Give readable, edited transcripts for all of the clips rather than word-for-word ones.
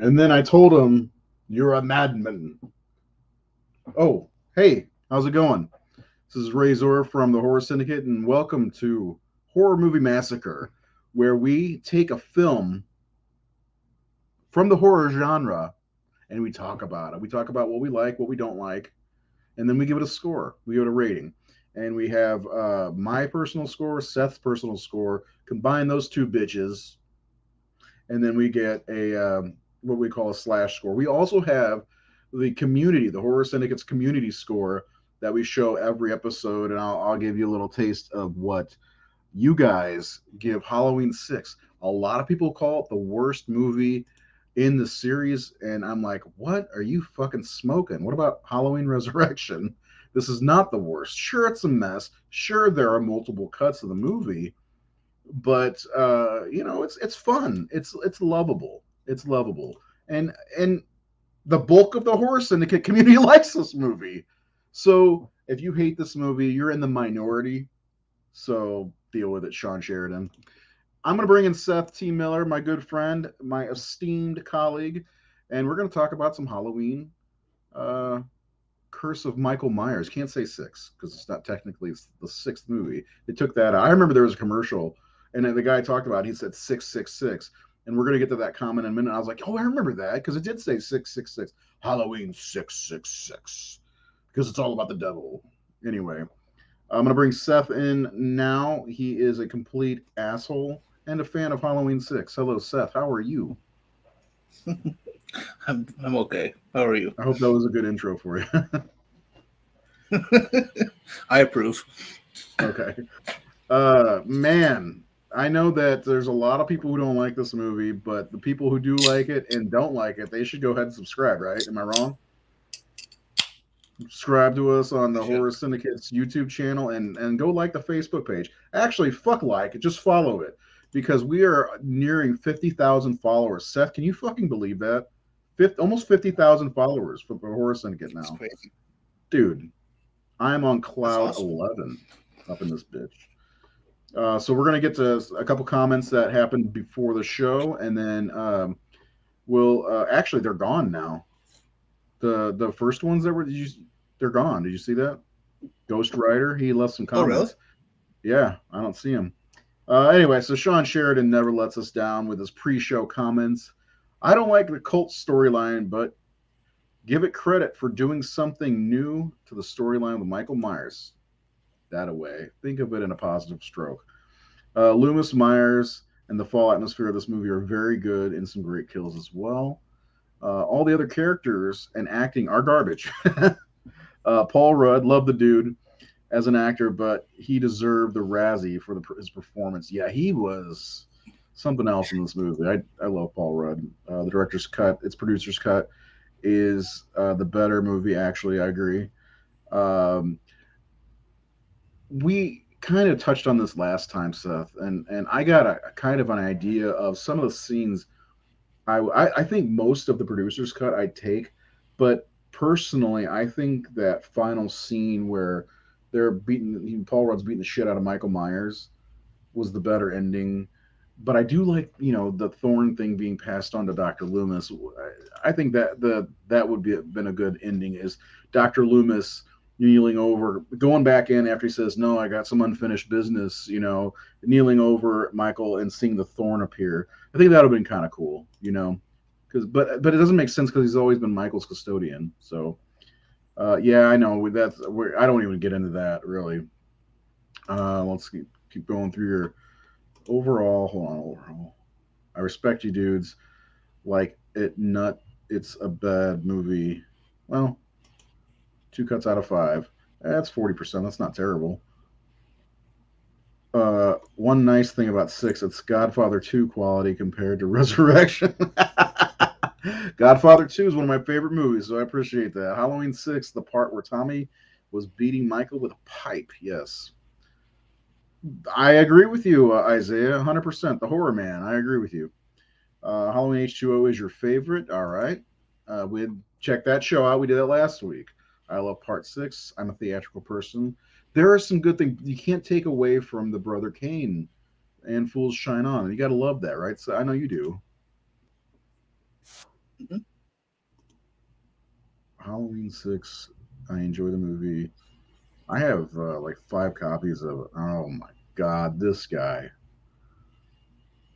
And then I told him, "You're a madman." Oh, hey, how's it going? This is Rayzor from the Horror Syndicate, and welcome to Horror Movie Massacre, where we take a film from the horror genre and we talk about it. We talk about what we like, what we don't like, and then we give it a score. We give it a rating. And we have my personal score, Seth's personal score, combine those two bitches, and then we get a what we call a slash score. We also have the community, the Horror Syndicate's community score that we show every episode, and I'll give you a little taste of what you guys give Halloween 6. A lot of people call it the worst movie in the series, and I'm like, what are you fucking smoking? What about Halloween Resurrection? This is not the worst. Sure, it's a mess. Sure, there are multiple cuts of the movie, but it's fun. It's lovable. It's lovable, and the bulk of the horror syndicate community likes this movie. So if you hate this movie, you're in the minority. So deal with it, Sean Sheridan. I'm going to bring in Seth T. Miller, my good friend, my esteemed colleague, and we're going to talk about some Halloween. Uh, Curse of Michael Myers. Can't say six because it's not technically the sixth movie. They took that out. I remember there was a commercial, and then the guy talked about it, he said 666, and we're gonna get to that comment in a minute. I was like, oh, I remember that because it did say 666. Halloween 666 because it's all about the devil. Anyway, I'm gonna bring Seth in now. He is a complete asshole and a fan of Halloween 6. Hello, Seth. How are you? I'm okay. How are you? I hope that was a good intro for you. I approve. Okay. Man, I know that there's a lot of people who don't like this movie, but the people who do like it and don't like it, they should go ahead and subscribe, right? Am I wrong? Subscribe to us on You the should. Horror Syndicate's YouTube channel and go like the Facebook page. Actually, fuck like it, just follow it because we are nearing 50,000 followers. Seth, can you fucking believe that? Almost 50,000 followers for the Horror Syndicate It's now. crazy. Dude, I'm on That's cloud awesome. 11 up in this bitch. So we're going to get to a couple comments that happened before the show, and then we'll actually they're gone now. The first ones that they're gone. Did you see that? Ghost Rider, he left some Oh, really? comments. Yeah, I don't see him. Anyway, so Sean Sheridan never lets us down with his pre-show comments. I don't like the cult storyline, but give it credit for doing something new to the storyline with Michael Myers. That away. Think of it in a positive stroke. Loomis Myers and the fall atmosphere of this movie are very good and some great kills as well. All the other characters and acting are garbage. Paul Rudd, love the dude as an actor, but he deserved the Razzie for his performance. Yeah, he was something else in this movie. I love Paul Rudd. The director's cut, its producer's cut, is the better movie. Actually, I agree. Um, we kind of touched on this last time, Seth, and I got a kind of an idea of some of the scenes. I think most of the producer's cut I'd take, but personally, I think that final scene where they're beating Paul Rudd's beating the shit out of Michael Myers was the better ending. But I do like the Thorn thing being passed on to Doctor Loomis. I think that that would be been a good ending is Doctor Loomis kneeling over, going back in after he says, "No, I got some unfinished business," kneeling over Michael and seeing the Thorn appear. I think that would have been kind of cool, because but it doesn't make sense because he's always been Michael's custodian. So yeah, I know I don't even get into that really. Let's keep going through your overall. Hold on, overall. I respect you, dudes. Like it, nut. It's a bad movie. Well, two cuts out of five. That's 40%. That's not terrible. One nice thing about six, it's Godfather 2 quality compared to Resurrection. Godfather 2 is one of my favorite movies, so I appreciate that. Halloween 6, the part where Tommy was beating Michael with a pipe. Yes. I agree with you, Isaiah, 100%. The horror man. I agree with you. Halloween H2O is your favorite. All right. We check that show out. We did that last week. I love part six. I'm a theatrical person. There are some good things you can't take away from the Brother Kane and Fools Shine On. You got to love that, right? So I know you do. Mhm. Halloween 6. I enjoy the movie. I have like 5 copies of it. Oh my god, this guy.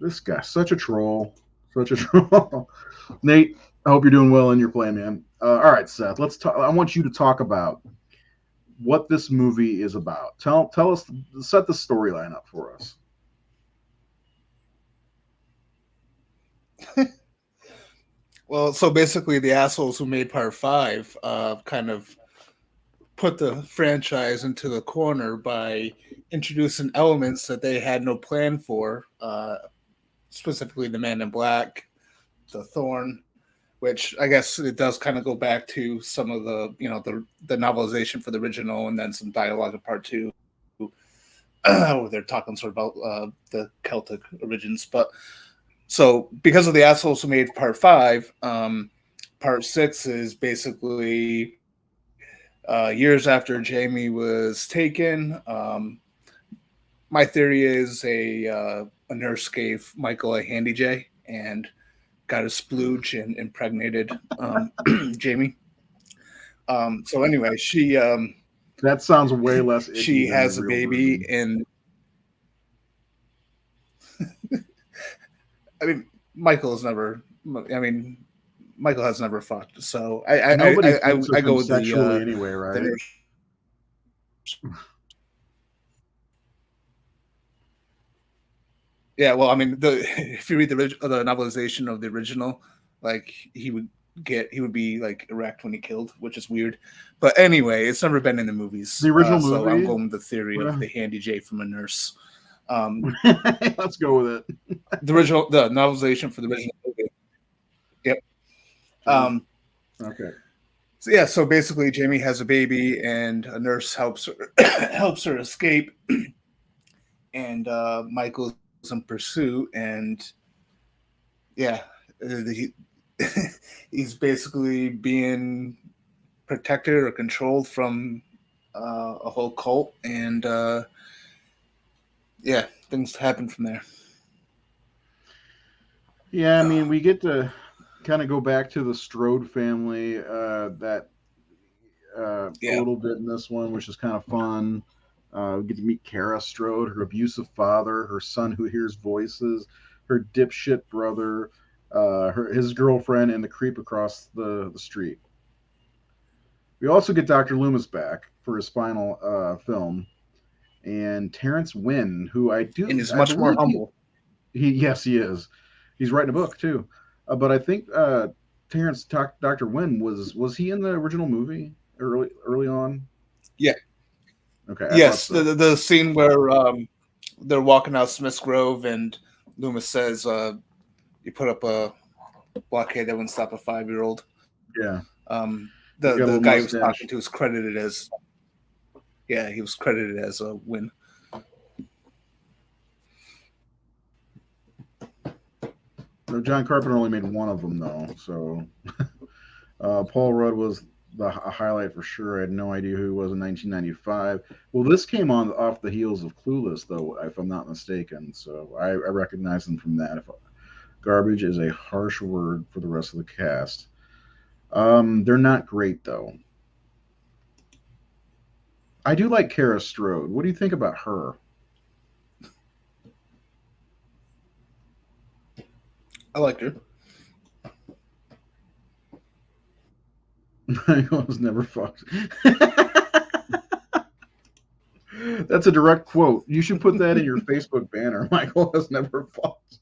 This guy, such a troll. Such a troll. Nate, I hope you're doing well in your play, man. All right, Seth, let's talk. I want you to talk about what this movie is about. Tell us, set the storyline up for us. Well, so basically, the assholes who made Part Five kind of put the franchise into the corner by introducing elements that they had no plan for, specifically the Man in Black, the Thorn, which I guess it does kind of go back to some of the the novelization for the original, and then some dialogue in Part Two, where they're talking sort of about the Celtic origins. But so because of the assholes who made Part Five, Part Six is basically years after Jamie was taken. My theory is a nurse gave Michael a handy J and got a splooge and impregnated Jamie. So anyway, That sounds way less icky she than the has a real baby, version. and I mean Michael has never. I mean Michael has never fucked, so Nobody fucks I with go him with sexually anyway, the right? nurse. Yeah, well, I mean, the if you read the novelization of the original, like he would be like erect when he killed, which is weird. But anyway, it's never been in the The movies, original so I'm movie. going with the theory of the handy J from a nurse. Um, Let's go with it. the novelization for the original movie. Yep. Sure. Um, Okay. so yeah, so basically, Jamie has a baby, and a nurse helps her helps her escape, and Michael's in pursuit, and yeah, he, he's basically being protected or controlled from a whole cult, and yeah, things happen from there. Yeah, I mean, we get to kind of go back to the Strode family that a Yeah, little bit in this one, which is kind of fun. We get to meet Kara Strode, her abusive father, her son who hears voices, her dipshit brother, his girlfriend, and the creep across the street. We also get Dr. Loomis back for his final film, and Terrence Wynn, who and he's I much more believe humble. yes he is. He's writing a book too, but I think Dr. Wynn was he in the original movie early on? Yeah, Okay, I thought yes, so. the scene where they're walking out Smith's Grove, and Loomis says, "You put up a blockade that wouldn't stop a 5-year-old." Yeah, he's got a The little guy he was talking mustache. to was credited as yeah, he was credited as a Win. No, John Carpenter only made one of them though, so Paul Rudd was a highlight for sure. I had no idea who he was in 1995. Well, this came on off the heels of Clueless, though, if I'm not mistaken. So I recognize them from that. If garbage is a harsh word for the rest of the cast. They're not great though. I do like Kara Strode. What do you think about her? I liked her. I was never fucked. That's a direct quote. You should put that in your Facebook banner. Michael has never fucked.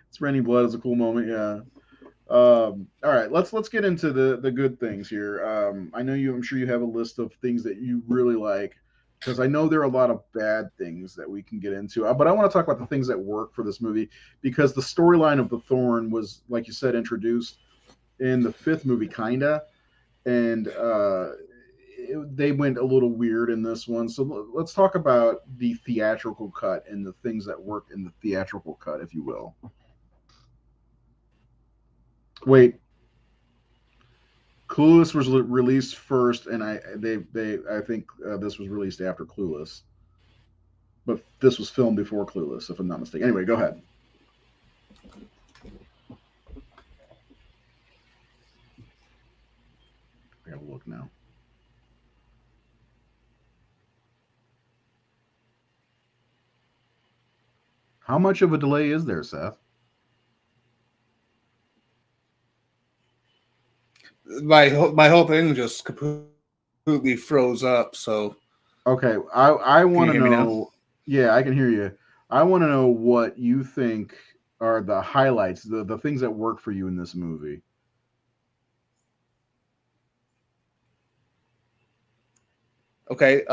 It's raining blood is a cool moment. Yeah. All right, let's get into the good things here. I know you. I'm sure you have a list of things that you really like because I know there are a lot of bad things that we can get into. But I want to talk about the things that work for this movie because the storyline of the Thorn was, like you said, introduced in the fifth movie, kinda, and they went a little weird in this one. So let's talk about the theatrical cut and the things that work in the theatrical cut, if you will. Wait, Clueless was released first, and I think this was released after Clueless, but this was filmed before Clueless, if I'm not mistaken. Anyway, go ahead. I gotta look now. How much of a delay is there, Seth? My whole thing just completely froze up. So Okay, I can want you to hear me now? know. Yeah, I can hear you. I want to know what you think are the highlights, the things that work for you in this movie. Okay.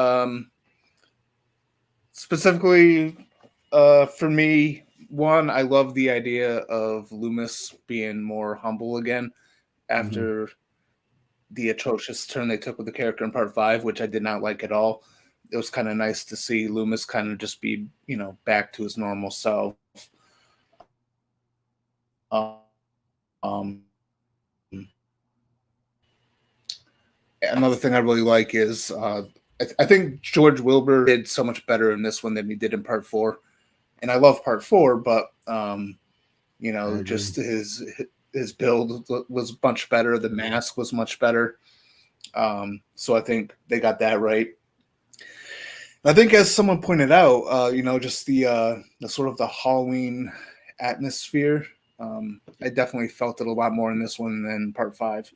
Specifically, for me, one, I love the idea of Loomis being more humble again Hmm. after the atrocious turn they took with the character in part five, which I did not like at all. It was kind of nice to see Loomis kind of just be, back to his normal self. Um, Another thing I really like is I think George Wilbur did so much better in this one than he did in part four. And I love part four, but I agree. just his build was much better. The mask was much better. So I think they got that right. I think, as someone pointed out, just the sort of the Halloween atmosphere. I definitely felt it a lot more in this one than part five.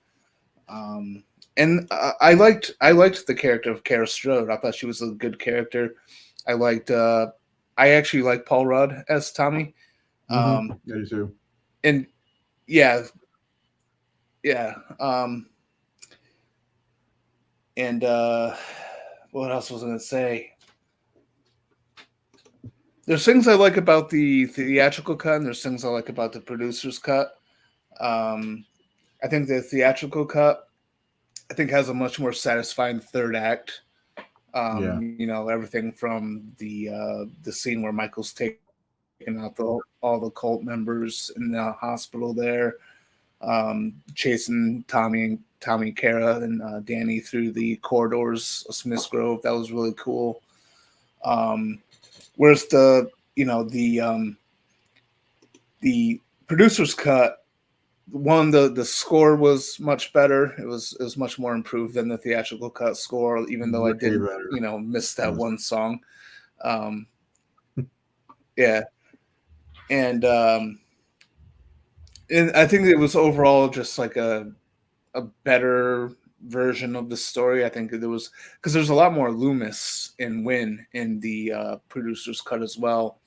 Um, and I liked the character of Kara Strode. I thought she was a good character. I liked. I actually like Paul Rudd as Tommy. Hmm. Um, I do too. and yeah, yeah. And what else was I going to say? There's things I like about the theatrical cut, and there's things I like about the producer's cut. Um, I think the theatrical cut, I think, has a much more satisfying third act. Yeah. Everything from the scene where Michael's taking out all the cult members in the hospital there, chasing Tommy, Kara, and Danny through the corridors of Smith's Grove. That was really cool. Um, whereas the producer's cut, one, the score was much better. It was much more improved than the theatrical cut score, even though I Way did better. miss that Yes. one song. Um, yeah, and I think it was overall just like a better version of the story. I think there was, because there's a lot more Loomis and Win in the producer's cut as well.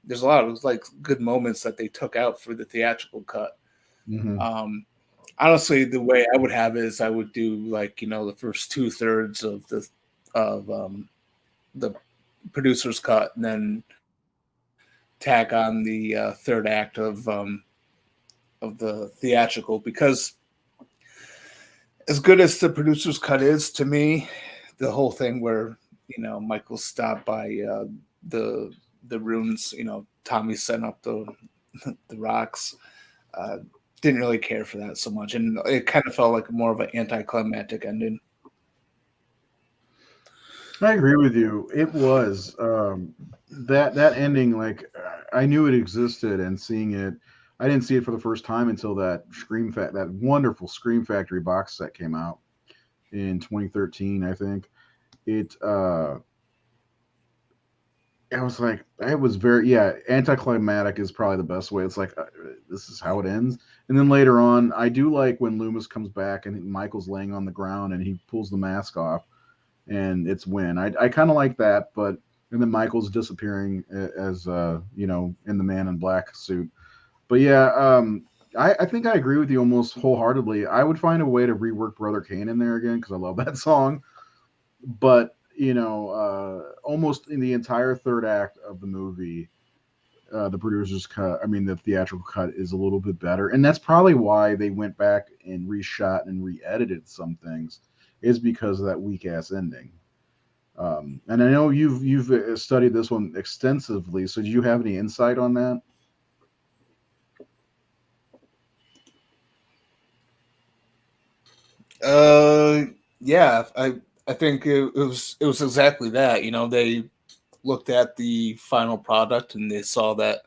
There's a lot of like good moments that they took out for the theatrical cut. Hmm. Um, Honestly, the way I would have it is I would do like the first 2/3 of the producer's cut, and then tack on the third act of the theatrical, because as good as the producer's cut is to me, the whole thing where Michael's stopped by the the runes, Tommy setting up the rocks. Uh, didn't really care for that so much, and it kind of felt like more of an anticlimactic ending. I agree with you. It was that ending. Like I knew it existed, and seeing it, I didn't see it for the first time until that wonderful Scream Factory box set came out in 2013. I think it. I was like, it was very, yeah, anticlimactic is probably the best way. It's like this is how it ends, and then later on, I do like when Loomis comes back and Michael's laying on the ground and he pulls the mask off and it's Win. I kind of like that, but and then Michael's disappearing as in the Man in Black suit. But yeah, I think I agree with you almost wholeheartedly. I would find a way to rework Brother Kane in there again because I love that song. But almost in the entire third act of the movie, the producer's cut, I mean the theatrical cut, is a little bit better, and that's probably why they went back and reshot and re-edited some things, is because of that weak ass ending. And I know you've studied this one extensively. So do you have any insight on that? Uh, yeah, I think it was exactly that. They looked at the final product and they saw that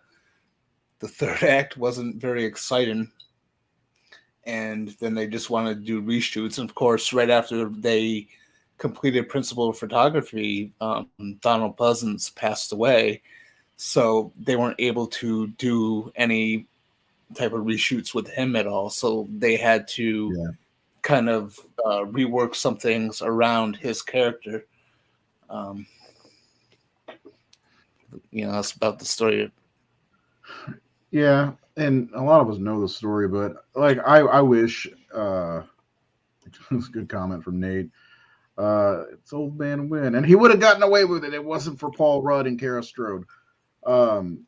the third act wasn't very exciting, and then they just wanted to do reshoots. And of course, right after they completed principal photography, Donald Pleasance passed away, so they weren't able to do any type of reshoots with him at all. So they had to Yeah. kind of rework some things around his character. Um, that's about the story. Yeah, and a lot of us know the story, but like I wish it's a good comment from Nate. It's old man win, and he would have gotten away with it. It wasn't for Paul Rudd and Kara Strode. Um,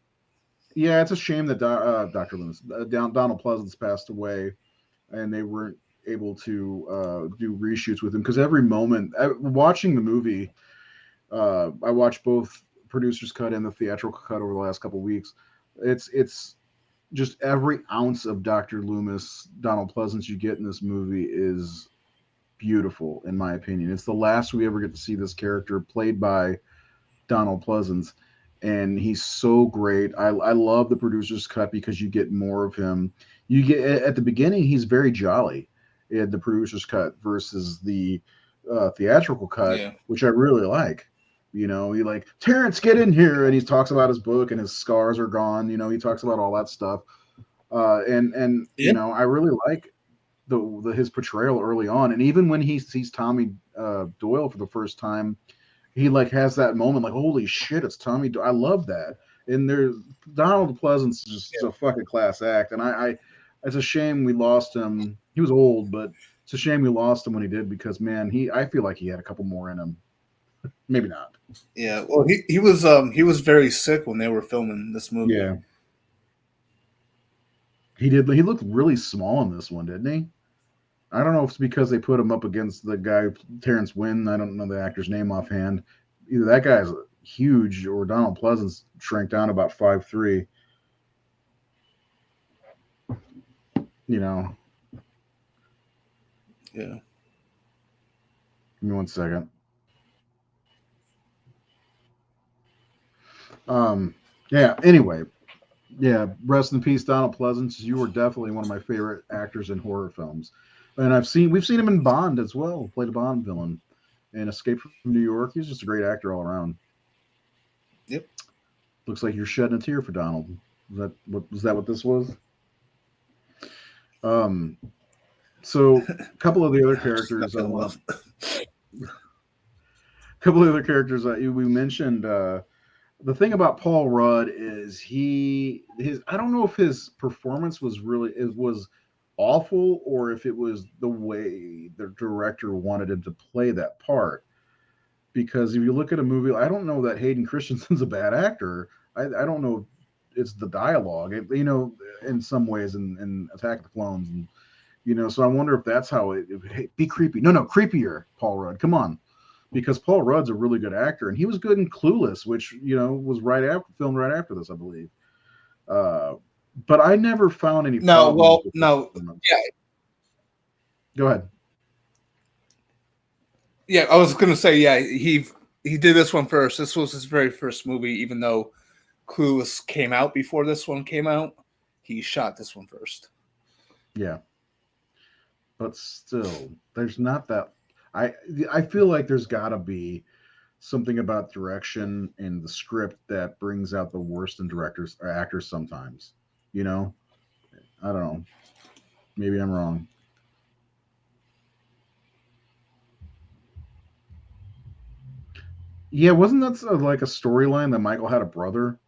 yeah, it's a shame that Dr. Loomis, Donald Pleasance passed away, and they weren't able to do reshoots with him because every moment watching the movie, I watched both producers cut and the theatrical cut over the last couple of weeks. It's just every ounce of Dr. Loomis, Donald Pleasance you get in this movie is beautiful, in my opinion. It's the last we ever get to see this character played by Donald Pleasance, and he's so great. I love the producer's cut because you get more of him. You get at the beginning, he's very jolly in the producer's cut versus the theatrical cut, Yeah. which I really like. He like Terrence, get in here, and he talks about his book and his scars are gone. He talks about all that stuff, and Yeah. I really like the his portrayal early on, and even when he sees Tommy Doyle for the first time, he like has that moment like, holy shit, it's Tommy I love that. And there's Donald Pleasance is just a fucking class act, and I it's a shame we lost him. He was old, but it's a shame we lost him when he did because man, I feel like he had a couple more in him. Maybe not. Yeah. Well, he was very sick when they were filming this movie. Yeah, he did. He looked really small in this one, didn't he? I don't know if it's because they put him up against the guy Terrence Wynn. I don't know the actor's name offhand. Either that guy's huge or Donald Pleasance shrank down about 5'3". You know, Yeah. give me one second. Um, yeah. Anyway, yeah. Rest in peace, Donald Pleasance. You were definitely one of my favorite actors in horror films, and we've seen him in Bond as well. Played a Bond villain and Escape from New York. He's just a great actor all around. Yep. Looks like you're shedding a tear for Donald. Was that what this was? Um, so a couple of the other characters, I love. we mentioned. The thing about Paul Rudd is I don't know if his performance was really it was awful or if it was the way the director wanted him to play that part. Because if you look at a movie, I don't know that Hayden Christensen's a bad actor. I don't know. It's the dialogue, in some ways in Attack of the Clones, and so I wonder if that's how hey, be creepy. No, creepier, Paul Rudd. Come on, because Paul Rudd's a really good actor, and he was good in Clueless, which was filmed right after this, I believe. Uh, but I never found any No, problems well, with his no, performance. yeah, Go ahead. yeah. I was gonna say, yeah, he did this one first. This was his very first movie, even though Clueless came out before this one came out. He shot this one first. Yeah, but still, there's not that. I I feel like there's got to be something about direction and the script that brings out the worst in directors or actors sometimes. You know, I don't know. Maybe I'm wrong. Yeah, wasn't that like a storyline that Michael had a brother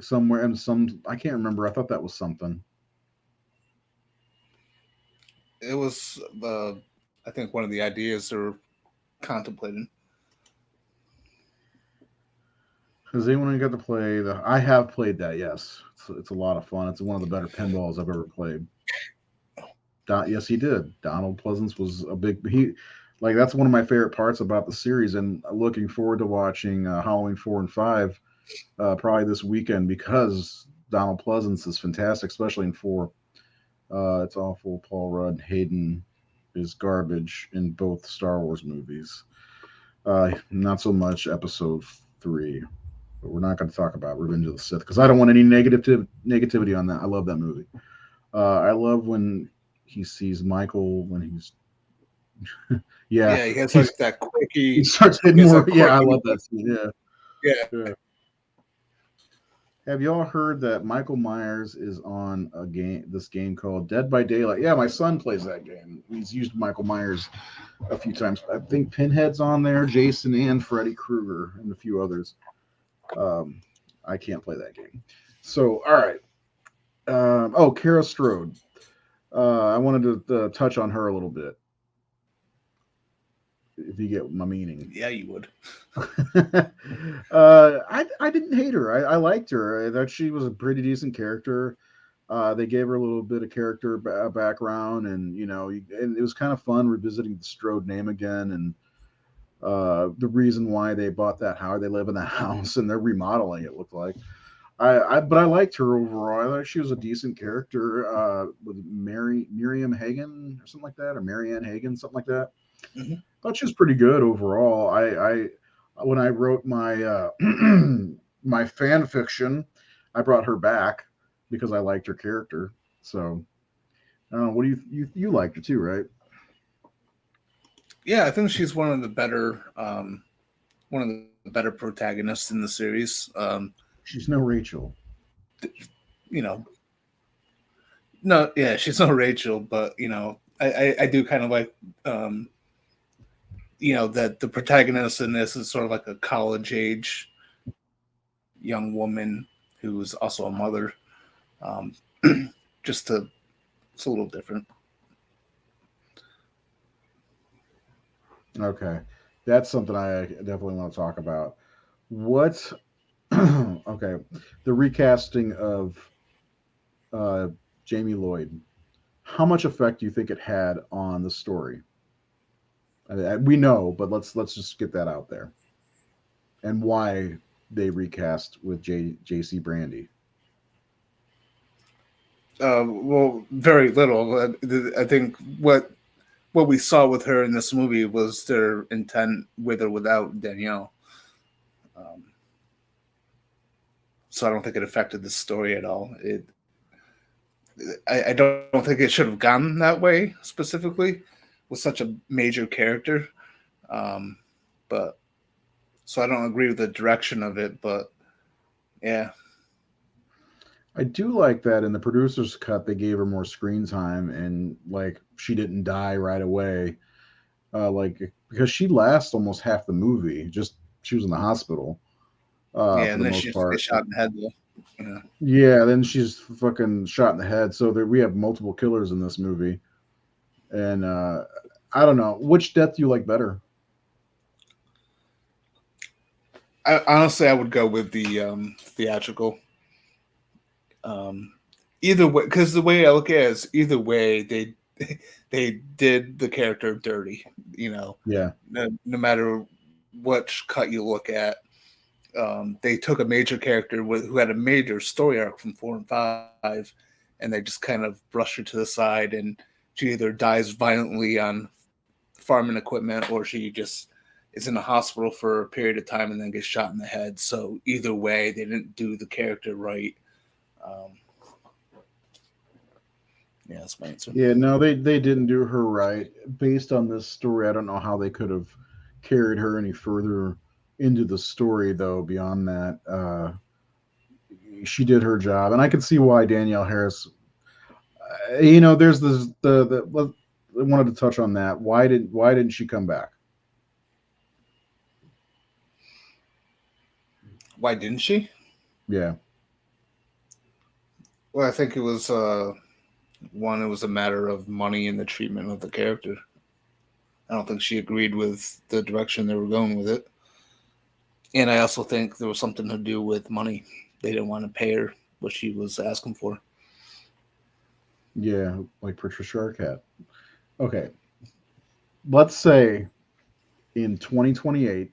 somewhere and some I can't remember. I thought that was something It was, I think, one of the ideas they're contemplating. has anyone got to play the? I have played that. Yes, it's a lot of fun. It's one of the better pinballs I've ever played. Yes, he did. Donald Pleasance was a big he. Like that's one of my favorite parts about the series, and looking forward to watching Halloween 4 and 5 probably this weekend because Donald Pleasance is fantastic, especially in 4. It's awful. Paul Rudd, Hayden is garbage in both Star Wars movies. Not so much Episode 3, but we're not going to talk about Revenge of the Sith because I don't want any negativity on that. I love that movie. I love when he sees Michael when he's yeah, Yeah, he has he's like that he quickie. starts He hitting has more. that Yeah, I quickie. love that scene. Yeah, Yeah. yeah. Have y'all heard that Michael Myers is on a game? This game called Dead by Daylight. Yeah, my son plays that game. He's used Michael Myers a few times. I think Pinhead's on there, Jason and Freddy Krueger, and a few others. Um, I can't play that game. So, all right. Oh, Kara Strode. I wanted to touch on her a little bit, if you get my meaning. Yeah, you would. I didn't hate her. I liked her. I thought she was a pretty decent character. They gave her a little bit of character background, and and it was kind of fun revisiting the Strode name again, and the reason why they bought that house. They live in that house, and they're remodeling. It looked like. But I liked her overall. I thought she was a decent character. With Miriam Hagen or something like that, or Marianne Hagen, something like that. Hmm. Thought she was pretty good overall. When I wrote my my fan fiction, I brought her back because I liked her character. So I don't know. What do you liked her too, right? Yeah, I think she's one of the better protagonists in the series. She's no Rachel. You know, no, yeah, she's no Rachel, but I do kind of like that the protagonist in this is sort of like a college age young woman who's also a mother. Um, just to It's a little different. Okay, that's something I definitely want to talk about. What? Okay, the recasting of uh, Jamie Lloyd. How much effect do you think it had on the story? We know, but let's just get that out there. And why they recast with J.C. Brandy. Well, very little. I think what we saw with her in this movie was their intent with or without Danielle. Um, so I don't think it affected the story at all. I don't think it should have gone that way specifically with such a major character. Um, but so I don't agree with the direction of it. But yeah, I do like that in the producer's cut they gave her more screen time and like she didn't die right away. Like because she lasts almost half the movie. Just she was in the hospital yeah, for and the then most she just gets part. shot in the head though. Yeah. Yeah, then she's fucking shot in the head. So there, we have multiple killers in this movie, and I don't know which death do you like better. Honestly, I would go with the theatrical. Um, Either way, because the way I look at it is either way they did the character dirty. You know, Yeah, no matter which cut you look at, they took a major character who had a major story arc from 4 and 5, and they just kind of brushed her to the side, and she either dies violently on farming equipment or she just is in a hospital for a period of time and then gets shot in the head. So either way, they didn't do the character right. Um, yeah, that's my answer. yeah. No, they didn't do her right. Based on this story, I don't know how they could have carried her any further into the story though. Beyond that, she did her job, and I can see why Danielle Harris. There's this I wanted to touch on that. Why didn't she come back? Why didn't she? Yeah, Well, I think it was one. It was a matter of money and the treatment of the character. I don't think she agreed with the direction they were going with it. And I also think there was something to do with money. They didn't want to pay her what she was asking for. yeah, like Patricia Arquette. Okay, let's say in 2028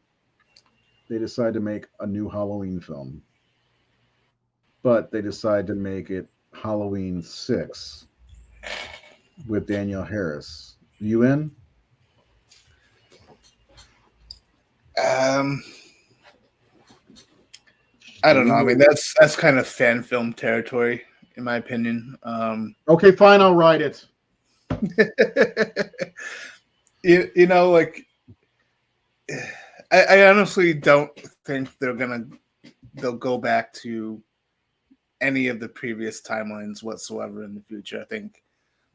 they decide to make a new Halloween film, but they decide to make it Halloween 6 with Danielle Harris. You in? Um, I don't know. I Jamie mean, Lee. that's kind of fan film territory, in my opinion. Okay, fine, I'll write it. you know, like I honestly don't think they'll go back to any of the previous timelines whatsoever in the future. I think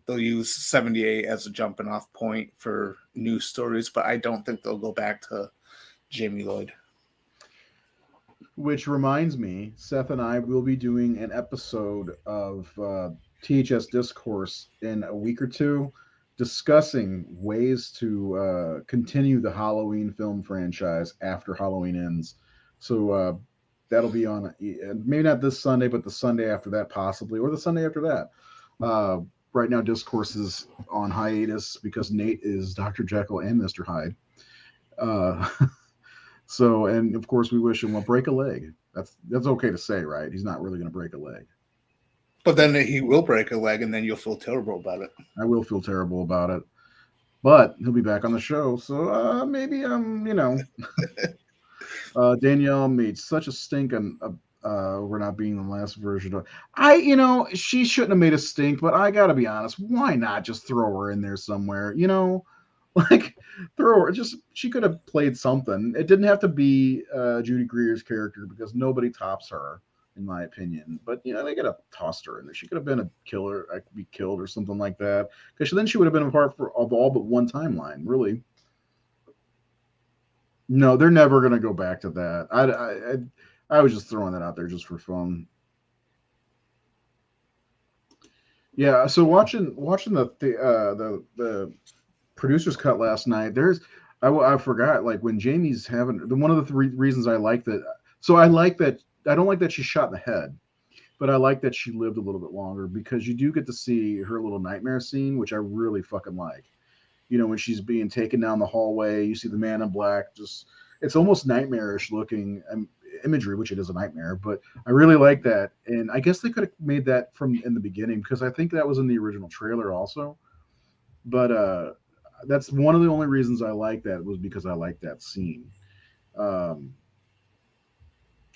they'll use 78 as a jumping off point for new stories, but I don't think they'll go back to Jamie Lloyd. Which reminds me, Seth and I will be doing an episode of THS Discourse in a week or two, discussing ways to continue the Halloween film franchise after Halloween ends. So that'll be on maybe not this Sunday, but the Sunday after that, possibly, or the Sunday after that. Uh, right now, Discourse is on hiatus because Nate is Dr. Jekyll and Mr. Hyde. Uh, So, and of course, we wish him well. Break a leg. That's okay to say, right? He's not really going to break a leg. But then he will break a leg, and then you'll feel terrible about it. I will feel terrible about it, but he'll be back on the show. So maybe Danielle made such a stink on we're not being the last version of. She shouldn't have made a stink, but I gotta be honest. Why not just throw her in there somewhere? Like throw her. Just she could have played something. It didn't have to be Judy Greer's character because nobody tops her, in my opinion. But they could have tossed her in there. She could have been a killer. I could be killed or something like that. Because then she would have been a part of all but one timeline. Really. No, they're never gonna go back to that. I was just throwing that out there just for fun. Yeah. So watching the producer's cut last night. I forgot like when Jamie's having one of the three reasons I like that. So I like that. I don't like that she shot in the head, but I like that she lived a little bit longer because you do get to see her little nightmare scene, which I really fucking like. When she's being taken down the hallway, you see the man in black. Just it's almost nightmarish looking imagery, which it is a nightmare. But I really like that, and I guess they could have made that from in the beginning because I think that was in the original trailer also. But that's one of the only reasons I like that was because I like that scene. Um,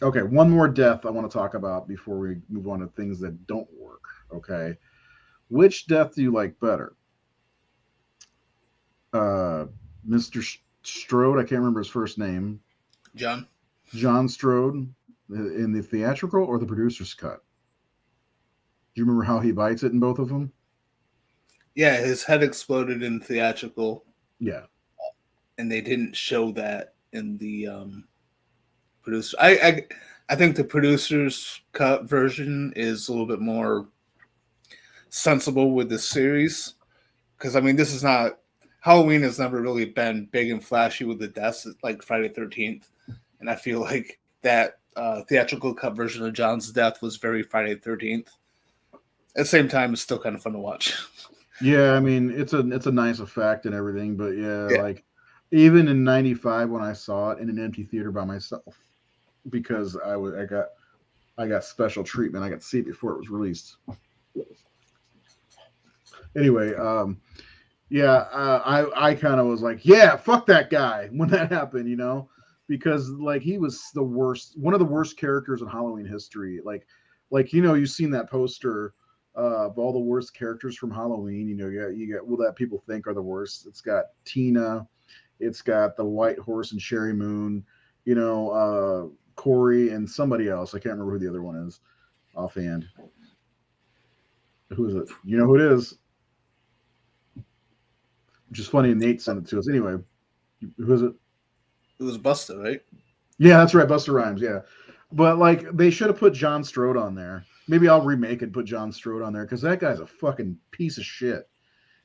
okay, one more death I want to talk about before we move on to things that don't work. Okay, which death do you like better? Uh, Mr. Strode, I can't remember his first name. John. John Strode in the theatrical or the producer's cut? Do you remember how he bites it in both of them? Yeah, his head exploded in theatrical. Yeah. And they didn't show that in the producer. I think the producer's cut version is a little bit more sensible with the series because I mean this is not Halloween has never really been big and flashy with the deaths like Friday 13th, and I feel like that theatrical cut version of John's death was very Friday 13th. At the same time, it's still kind of fun to watch. Yeah, I mean it's a nice effect and everything, but yeah, Yeah. like even in '95 when I saw it in an empty theater by myself because I got special treatment. I got to see it before it was released. Anyway, yeah, I kind of was like, yeah, fuck that guy when that happened, because like he was the worst, one of the worst characters in Halloween history. Like you've seen that poster of all the worst characters from Halloween. You get well that people think are the worst. It's got Tina, it's got the White Horse and Sherry Moon, Corey and somebody else. I can't remember who the other one is offhand. Who is it? You know who it is? Which is funny. Nate sent it to us. Anyway, who is it? It was Busta, right? Yeah, that's right, Buster Rhymes. Yeah, but like they should have put John Strode on there. Maybe I'll remake it, put John Strode on there because that guy's a fucking piece of shit.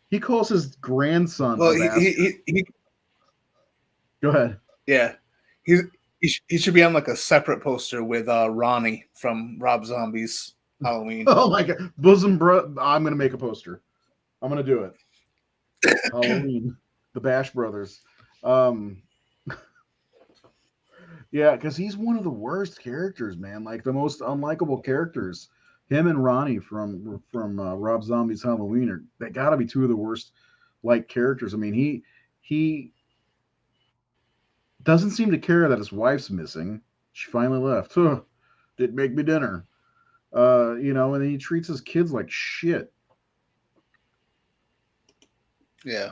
He calls his grandson Well, a bastard. Go ahead. Yeah, he he should be on like a separate poster with Ronnie from Rob Zombie's Halloween. Oh my god, bosom bro! I'm gonna make a poster. I'm gonna do it. Halloween, the Bash Brothers. Um, yeah, because he's one of the worst characters, man. Like the most unlikable characters. Him and Ronnie from Rob Zombie's Halloween are they got to be two of the worst like characters. I mean, he doesn't seem to care that his wife's missing. She finally left. Huh, didn't make me dinner. And then he treats his kids like shit. Yeah.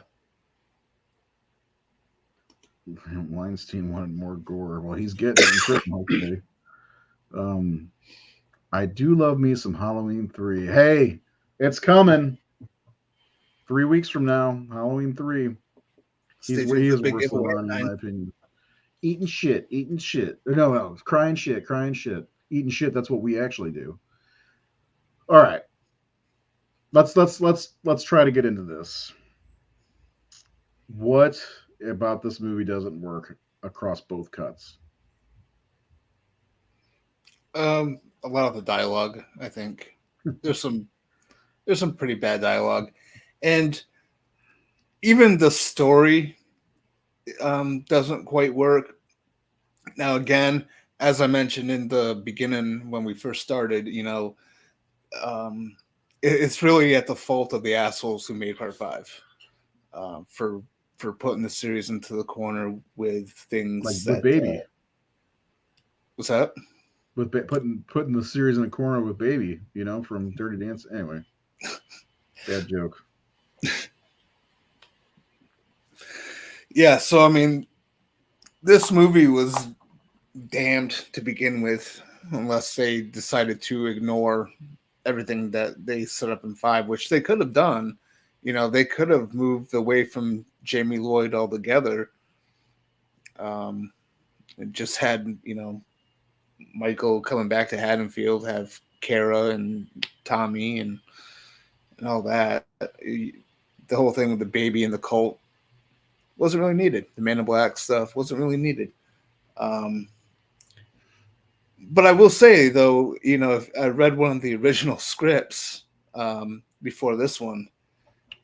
Weinstein wanted more gore. Well, he's getting it in prison, hopefully. Um, I do love me some Halloween 3. Hey, it's coming. 3 weeks from now, Halloween 3. Stay He tuned for is the big worse than giveaway Ronnie, in at my 9. opinion. Eating shit, eating shit. No, no, crying shit, crying shit. Eating shit, that's what we actually do. All right. Let's try to get into this. What about this movie doesn't work across both cuts? A lot of the dialogue, I think. There's some there's some pretty bad dialogue. And even the story doesn't quite work. Now again, as I mentioned in the beginning when we first started, um, it's really at the fault of the assholes who made Part Five for putting the series into the corner with Like things with that Baby, was that. with putting the series in the corner with Baby, from Dirty Dancing. Anyway, bad joke. Yeah, so I mean, this movie was damned to begin with, unless they decided to ignore everything that they set up in five, which they could have done. They could have moved away from Jamie Lloyd altogether. And just had Michael coming back to Haddonfield, have Kara and Tommy and all that. The whole thing with the baby and the cult wasn't really needed. The Man in Black stuff wasn't really needed. Um, but I will say though, I read one of the original scripts before this one,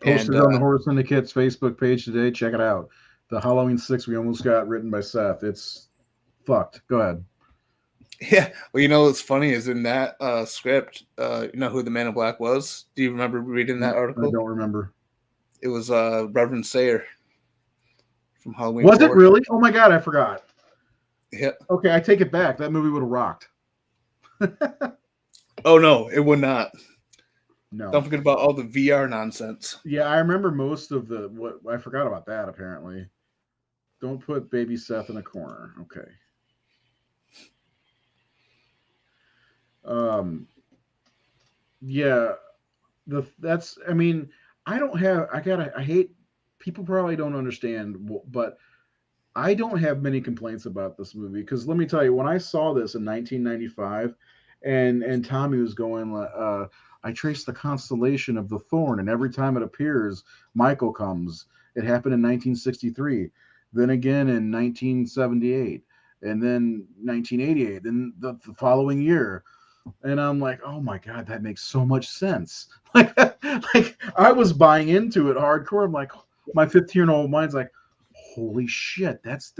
and Posted on the Horror Syndicate's Facebook page today. Check it out. The Halloween 6 we almost got written by Seth. It's fucked. Go ahead. yeah, well, what's funny is in that script, you know who the Man in Black was? Do you remember reading that I article? don't remember. It was Reverend Sayer from Halloween Was it 4. really? Oh my god, I forgot. Yeah. Okay, I take it back. That movie would have rocked. Oh no, it would not. Don't No. forget about all the VR nonsense. Yeah, I remember most of the what I forgot about that apparently. Don't put baby Seth in a corner. Okay. Um yeah, that's I mean, I hate people probably don't understand but I don't have many complaints about this movie because let me tell you, when I saw this in 1995, and Tommy was going, I traced the constellation of the Thorn, and every time it appears, Michael comes. It happened in 1963, then again in 1978, and then 1988, then the following year, and I'm like, oh my god, that makes so much sense. Like I was buying into it hardcore. I'm like, my 15-year-old mind's like, holy shit, it's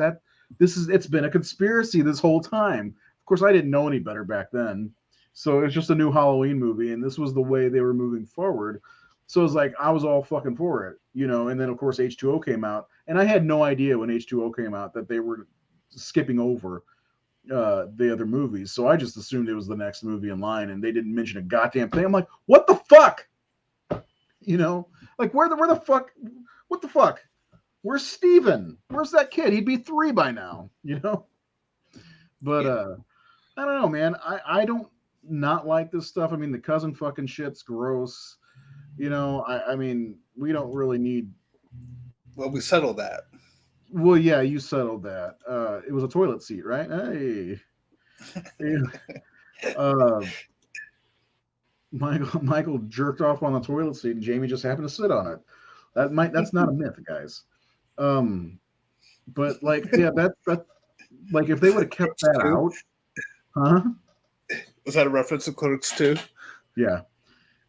been a conspiracy this whole time. Of course, I didn't know any better back then, so it's just a new Halloween movie, and this was the way they were moving forward. So it was like I was all fucking for it. And then of course H2O came out, and I had no idea when H2O came out that they were skipping over the other movies. So I just assumed it was the next movie in line, and they didn't mention a goddamn thing. I'm like, what the fuck? Like where the fuck? What the fuck? Where's Steven? Where's that kid? He'd be 3 by now. But Yeah. I don't know, man. I don't not like this stuff. I mean, the cousin fucking shit's gross. I mean, we don't really need. Well, we settled that. Well, yeah, you settled that. It was a toilet seat, right? Hey. uh, Michael jerked off on the toilet seat, and Jamie just happened to sit on it. That's not a myth, guys. Um, but like, yeah, that like if they would have kept Clerks that 2? out, huh? Was that a reference to Clerks 2? Yeah.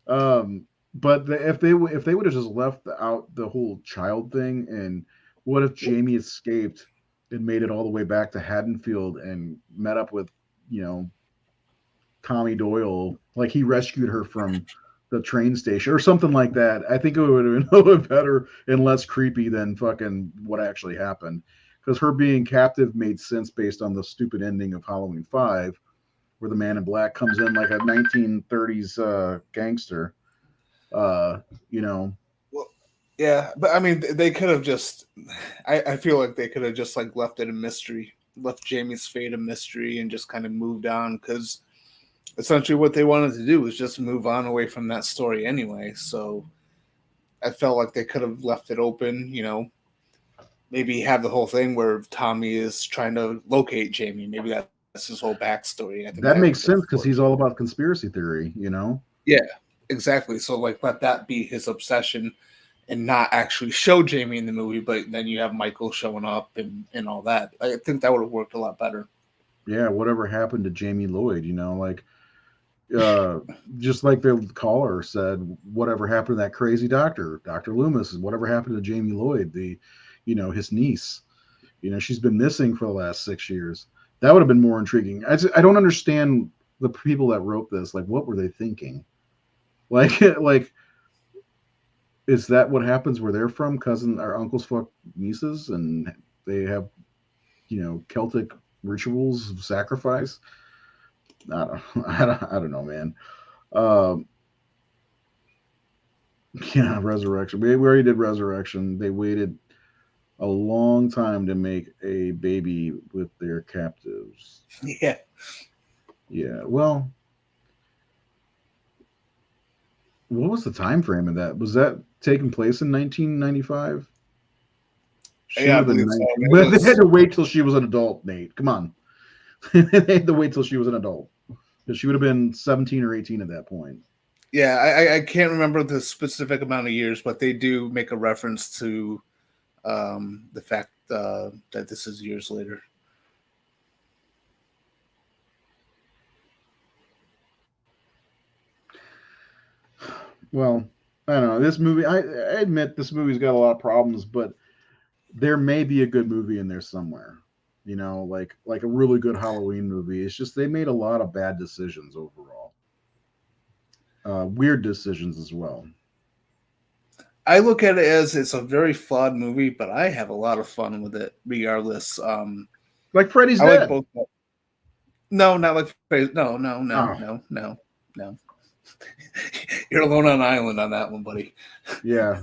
But if they would have just left out the whole child thing, and what if Jamie escaped and made it all the way back to Haddonfield and met up with you know Tommy Doyle, like he rescued her from the train station or something like that. I think it would have been a little bit better and less creepy than fucking what actually happened. Because her being captive made sense based on the stupid ending of Halloween 5, where the man in black comes in like a 1930s gangster. Uh, you know, Well, Yeah, but I mean, they could have just. I feel like they could have just like left it a mystery, left Jamie's fate a mystery, and just kind of moved on because essentially what they wanted to do was just move on away from that story anyway. So I felt like they could have left it open, maybe have the whole thing where Tommy is trying to locate Jamie. Maybe that's his whole backstory. I think that That could have makes sense worked. because he's all about conspiracy theory. Yeah, exactly. So like let that be his obsession and not actually show Jamie in the movie, but then you have Michael showing up and all that. I think that would have worked a lot better. Yeah, whatever happened to Jamie Lloyd, like uh just like the caller said, whatever happened to that crazy doctor, Dr. Loomis, whatever happened to Jamie Lloyd, his niece. She's been missing for the last 6 years. That would have been more intriguing. I don't understand the people that wrote this. Like, what were they thinking? Like, like, is that what happens where they're from? Cousin or uncles fuck nieces, and they have Celtic rituals of sacrifice. I don't, I don't know, man. Um, yeah, Resurrection. We already did Resurrection. They waited a long time to make a baby with their captives. Yeah. Yeah. Well, what was the time frame of that? Was that taking place in 1995? She Yeah, would I have been believe so. 19, It but they had was to wait till she was an adult, Nate. Come on. They had to wait till she was an adult. Because she would have been 17 or 18 at that point. yeah, I can't remember the specific amount of years, but they do make a reference to the fact that this is years later. Well, I don't know. This movie, I admit this movie's got a lot of problems, but there may be a good movie in there somewhere. Like a really good Halloween movie. It's just they made a lot of bad decisions overall. Weird decisions as well. I look at it as it's a very flawed movie, but I have a lot of fun with it regardless. Like Freddy's I like Dead. both. No, not like no, no, no, Oh, no, no, no. You're alone on an island on that one, buddy. yeah.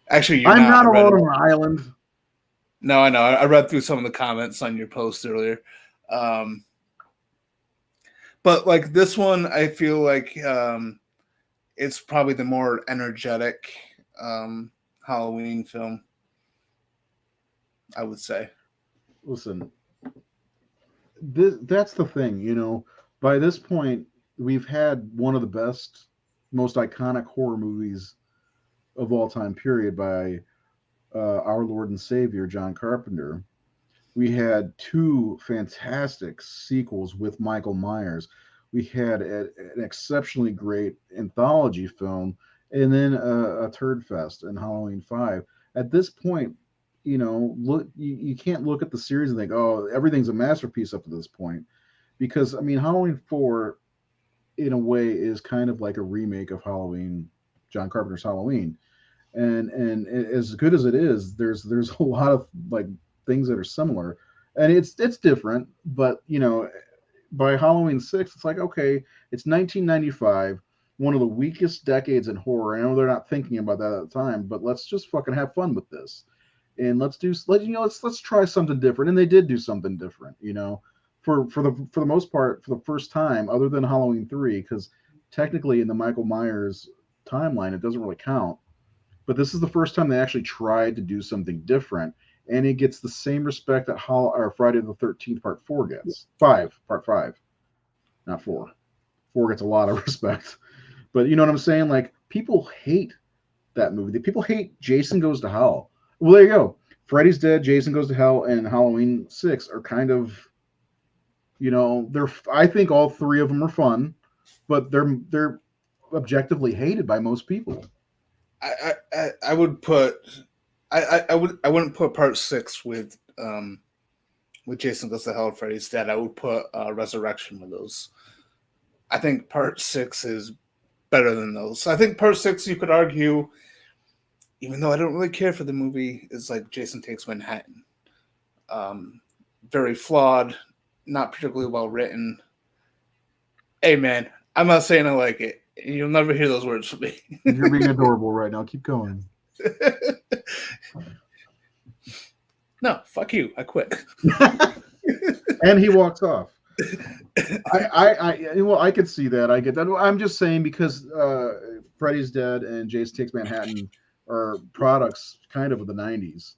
Actually, you're I'm not. not I read alone it. on an island. No, I know. I read through some of the comments on your post earlier. Um, but like this one, I feel like it's probably the more energetic um, Halloween film. I would say. Listen, that's the thing. By this point, we've had one of the best, most iconic horror movies of all time, period, by our Lord and Savior, John Carpenter. We had two fantastic sequels with Michael Myers. We had an exceptionally great anthology film, and then a turd fest in Halloween 5. At this point, look, you can't look at the series and think, oh, everything's a masterpiece up to this point. Because, I mean, Halloween 4, in a way, is kind of like a remake of Halloween, John Carpenter's Halloween. And as good as it is, there's a lot of like things that are similar, and it's different. But by Halloween 6, it's like, okay, it's 1995, one of the weakest decades in horror. I know they're not thinking about that at the time, but let's just fucking have fun with this, and let's try something different. And they did do something different, for the most part, for the first time, other than Halloween 3, because technically in the Michael Myers timeline it doesn't really count, but this is the first time they actually tried to do something different, and it gets the same respect that Friday the 13th Part 4 gets. Part 5, not 4. 4 gets a lot of respect, but you know what I'm saying? Like, people hate that movie. People hate Jason Goes to Hell. Well, there you go. Freddy's Dead, Jason Goes to Hell, and Halloween 6 are kind of, they're. I think all three of them are fun, but they're objectively hated by most people. I would put I wouldn't put part six with Jason Goes to Hell, Freddy's Dead. I would put Resurrection with those. I think part six is better than those. I think part six you could argue, even though I don't really care for the movie, is like Jason Takes Manhattan. Um, Very flawed, not particularly well written. Hey man, I'm not saying I like it. You'll never hear those words from me. You're being adorable right now. Keep going. No, fuck you. I quit. And he walks off. Well, I could see that. I get that. I'm just saying because Freddy's Dead and Jason Takes Manhattan are products kind of the '90s,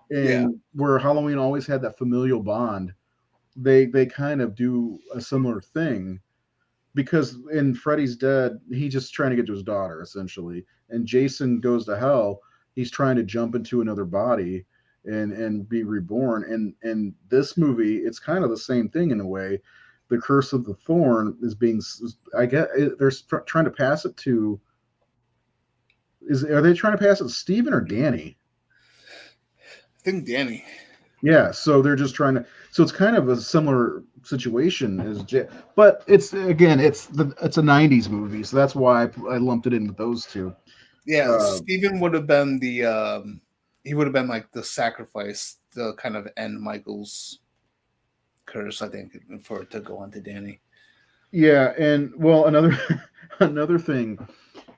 Yeah. and where Halloween always had that familial bond. They kind of do a similar thing because in Freddy's Dead, he's just trying to get to his daughter essentially, and Jason Goes to Hell. He's trying to jump into another body and be reborn. And this movie, it's kind of the same thing in a way. The Curse of the Thorn is being, I get, they're trying to pass it to. Are they trying to pass it to Steven or Danny? I think Danny. Yeah, so they're just trying to. So it's kind of a similar situation as, but it's again, it's a '90s movie, so that's why I lumped it in with those two. Yeah, Steven would have been the he would have been like the sacrifice, the kind of end Michael's curse, I think, for it to go on to Danny. Yeah, and well, another another thing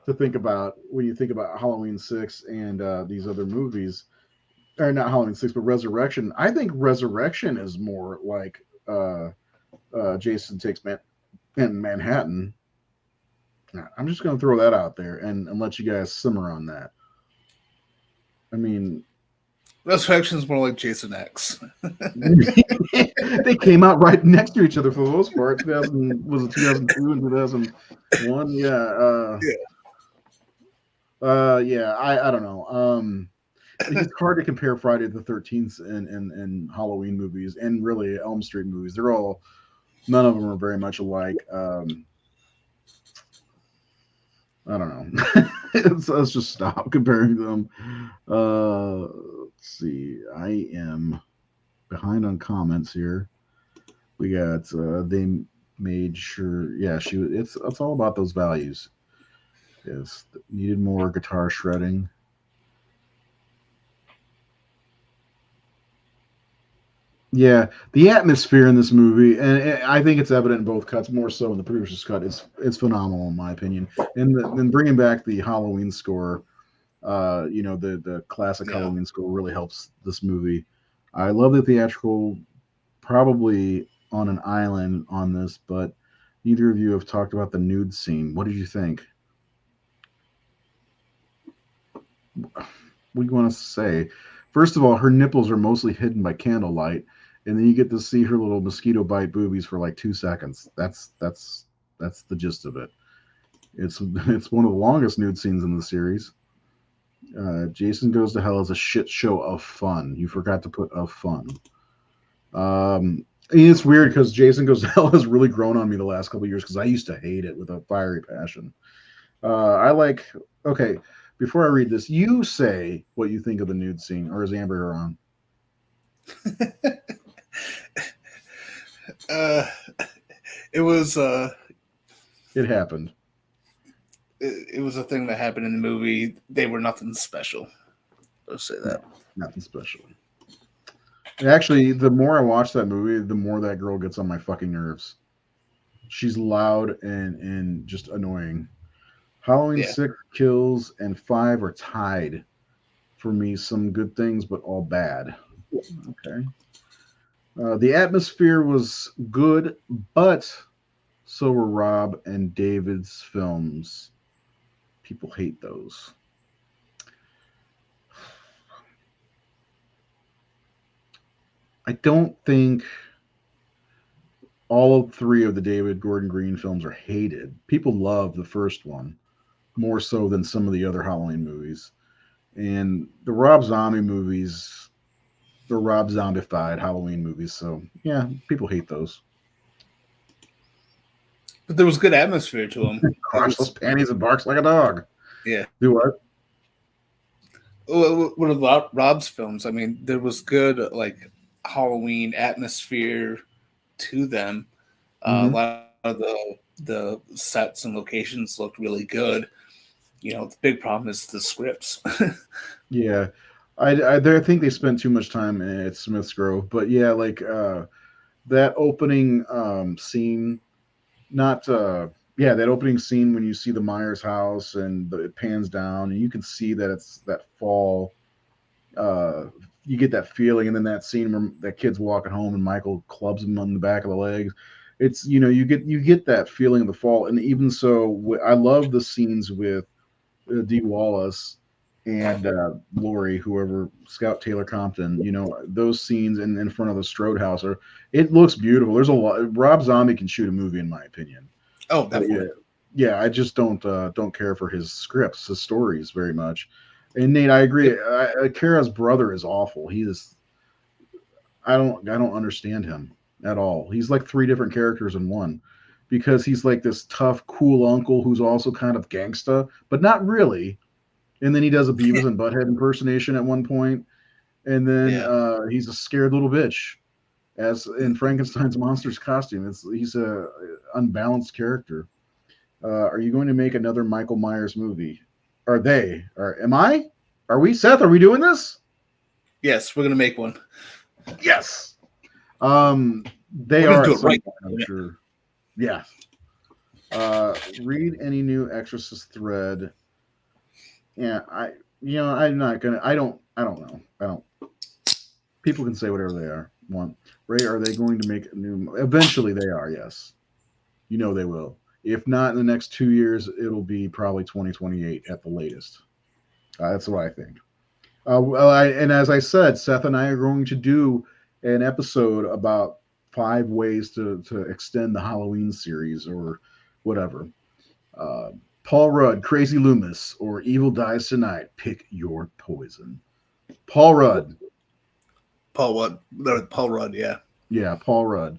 to think about when you think about Halloween 6 and these other movies, or not Halloween 6, but Resurrection. I think Resurrection is more like Jason Takes Manhattan. I'm just going to throw that out there and let you guys simmer on that. I mean, Resurrection is more like Jason X. they came out right next to each other for the most part. 2000 was it 2002 and 2001? Yeah. Yeah. I don't know. It's hard to compare Friday the 13th and Halloween movies and really Elm Street movies. They're all none of them are very much alike. I don't know. Let's just stop comparing them. Let's see. I am behind on comments here. We got they made sure. Yeah, it's all about those values. Yes, needed more guitar shredding. Yeah, the atmosphere in this movie, and I think it's evident in both cuts, more so in the producer's cut. It's phenomenal in my opinion. And then bringing back the Halloween score, the classic Halloween score really helps this movie. I love the theatrical, probably on an island on this, but neither of you have talked about the nude scene. What did you think? What do you want to say? First of all, her nipples are mostly hidden by candlelight, and then you get to see her little mosquito bite boobies for like 2 seconds. That's the gist of it. It's one of the longest nude scenes in the series. Jason Goes to Hell is a shit show of fun. You forgot to put of fun. It's weird because Jason Goes to Hell has really grown on me the last couple of years because I used to hate it with a fiery passion. I like. Okay, before I read this, you say what you think of the nude scene, or is Amber on? It was. It happened. It was a thing that happened in the movie. They were nothing special. Let's say that. No, nothing special. Actually, the more I watch that movie, the more that girl gets on my fucking nerves. She's loud and just annoying. Halloween 6 kills and 5 are tied for me. Some good things, but all bad. Okay. The atmosphere was good, but so were Rob and David's films. People hate those. I don't think all 3 of the David Gordon Green films are hated. People love the first one more so than some of the other Halloween movies. And the Rob Zombie movies, the Rob Zombified Halloween movies. So, yeah, people hate those. But there was good atmosphere to them. Crotch those panties and barks like a dog. Yeah. Do what? One of Rob's films, I mean, there was good, like, Halloween atmosphere to them. A lot of the sets and locations looked really good. You know, the big problem is the scripts. Yeah. I think they spent too much time at Smith's Grove. But, yeah, like that opening scene, not Yeah, that opening scene when you see the Myers house and it pans down and you can see that it's that fall. Uh, you get that feeling, and then that scene where that kid's walking home and Michael clubs him on the back of the legs. It's you get that feeling of the fall, and even so, I love the scenes with Dee Wallace and Lori, whoever Scout Taylor Compton. Those scenes in front of the Strode house are. It looks beautiful. There's a lot. Rob Zombie can shoot a movie, in my opinion. Oh, But yeah, definitely. yeah, I just don't care for his scripts, his stories very much. And Nate, I agree. Kara's brother is awful. He is. I don't understand him at all. He's like three different characters in one, because he's like this tough, cool uncle who's also kind of gangsta, but not really. And then he does a Beavis and Butthead impersonation at one point, and then Yeah. he's a scared little bitch as in Frankenstein's monster's costume. He's a unbalanced character. Are you going to make another Michael Myers movie? Are they? Am I? Are we? Seth, are we doing this? Yes, we're gonna make one. Yes. They We're gonna are do at it some right. point, I'm sure. Yeah. Read any new Exorcist thread. Yeah, I'm not gonna. I don't know. I don't. People can say whatever they want. Ray, are they going to make a new? Eventually, they are. Yes, they will. If not in the next 2 years, it'll be probably 2028 at the latest. That's what I think. And as I said, Seth and I are going to do an episode about 5 ways to extend the Halloween series or whatever. Uh, Paul Rudd, Crazy Loomis, or Evil Dies Tonight. Pick your poison. Paul Rudd. Paul Rudd. Paul Rudd. Yeah. Yeah, Paul Rudd.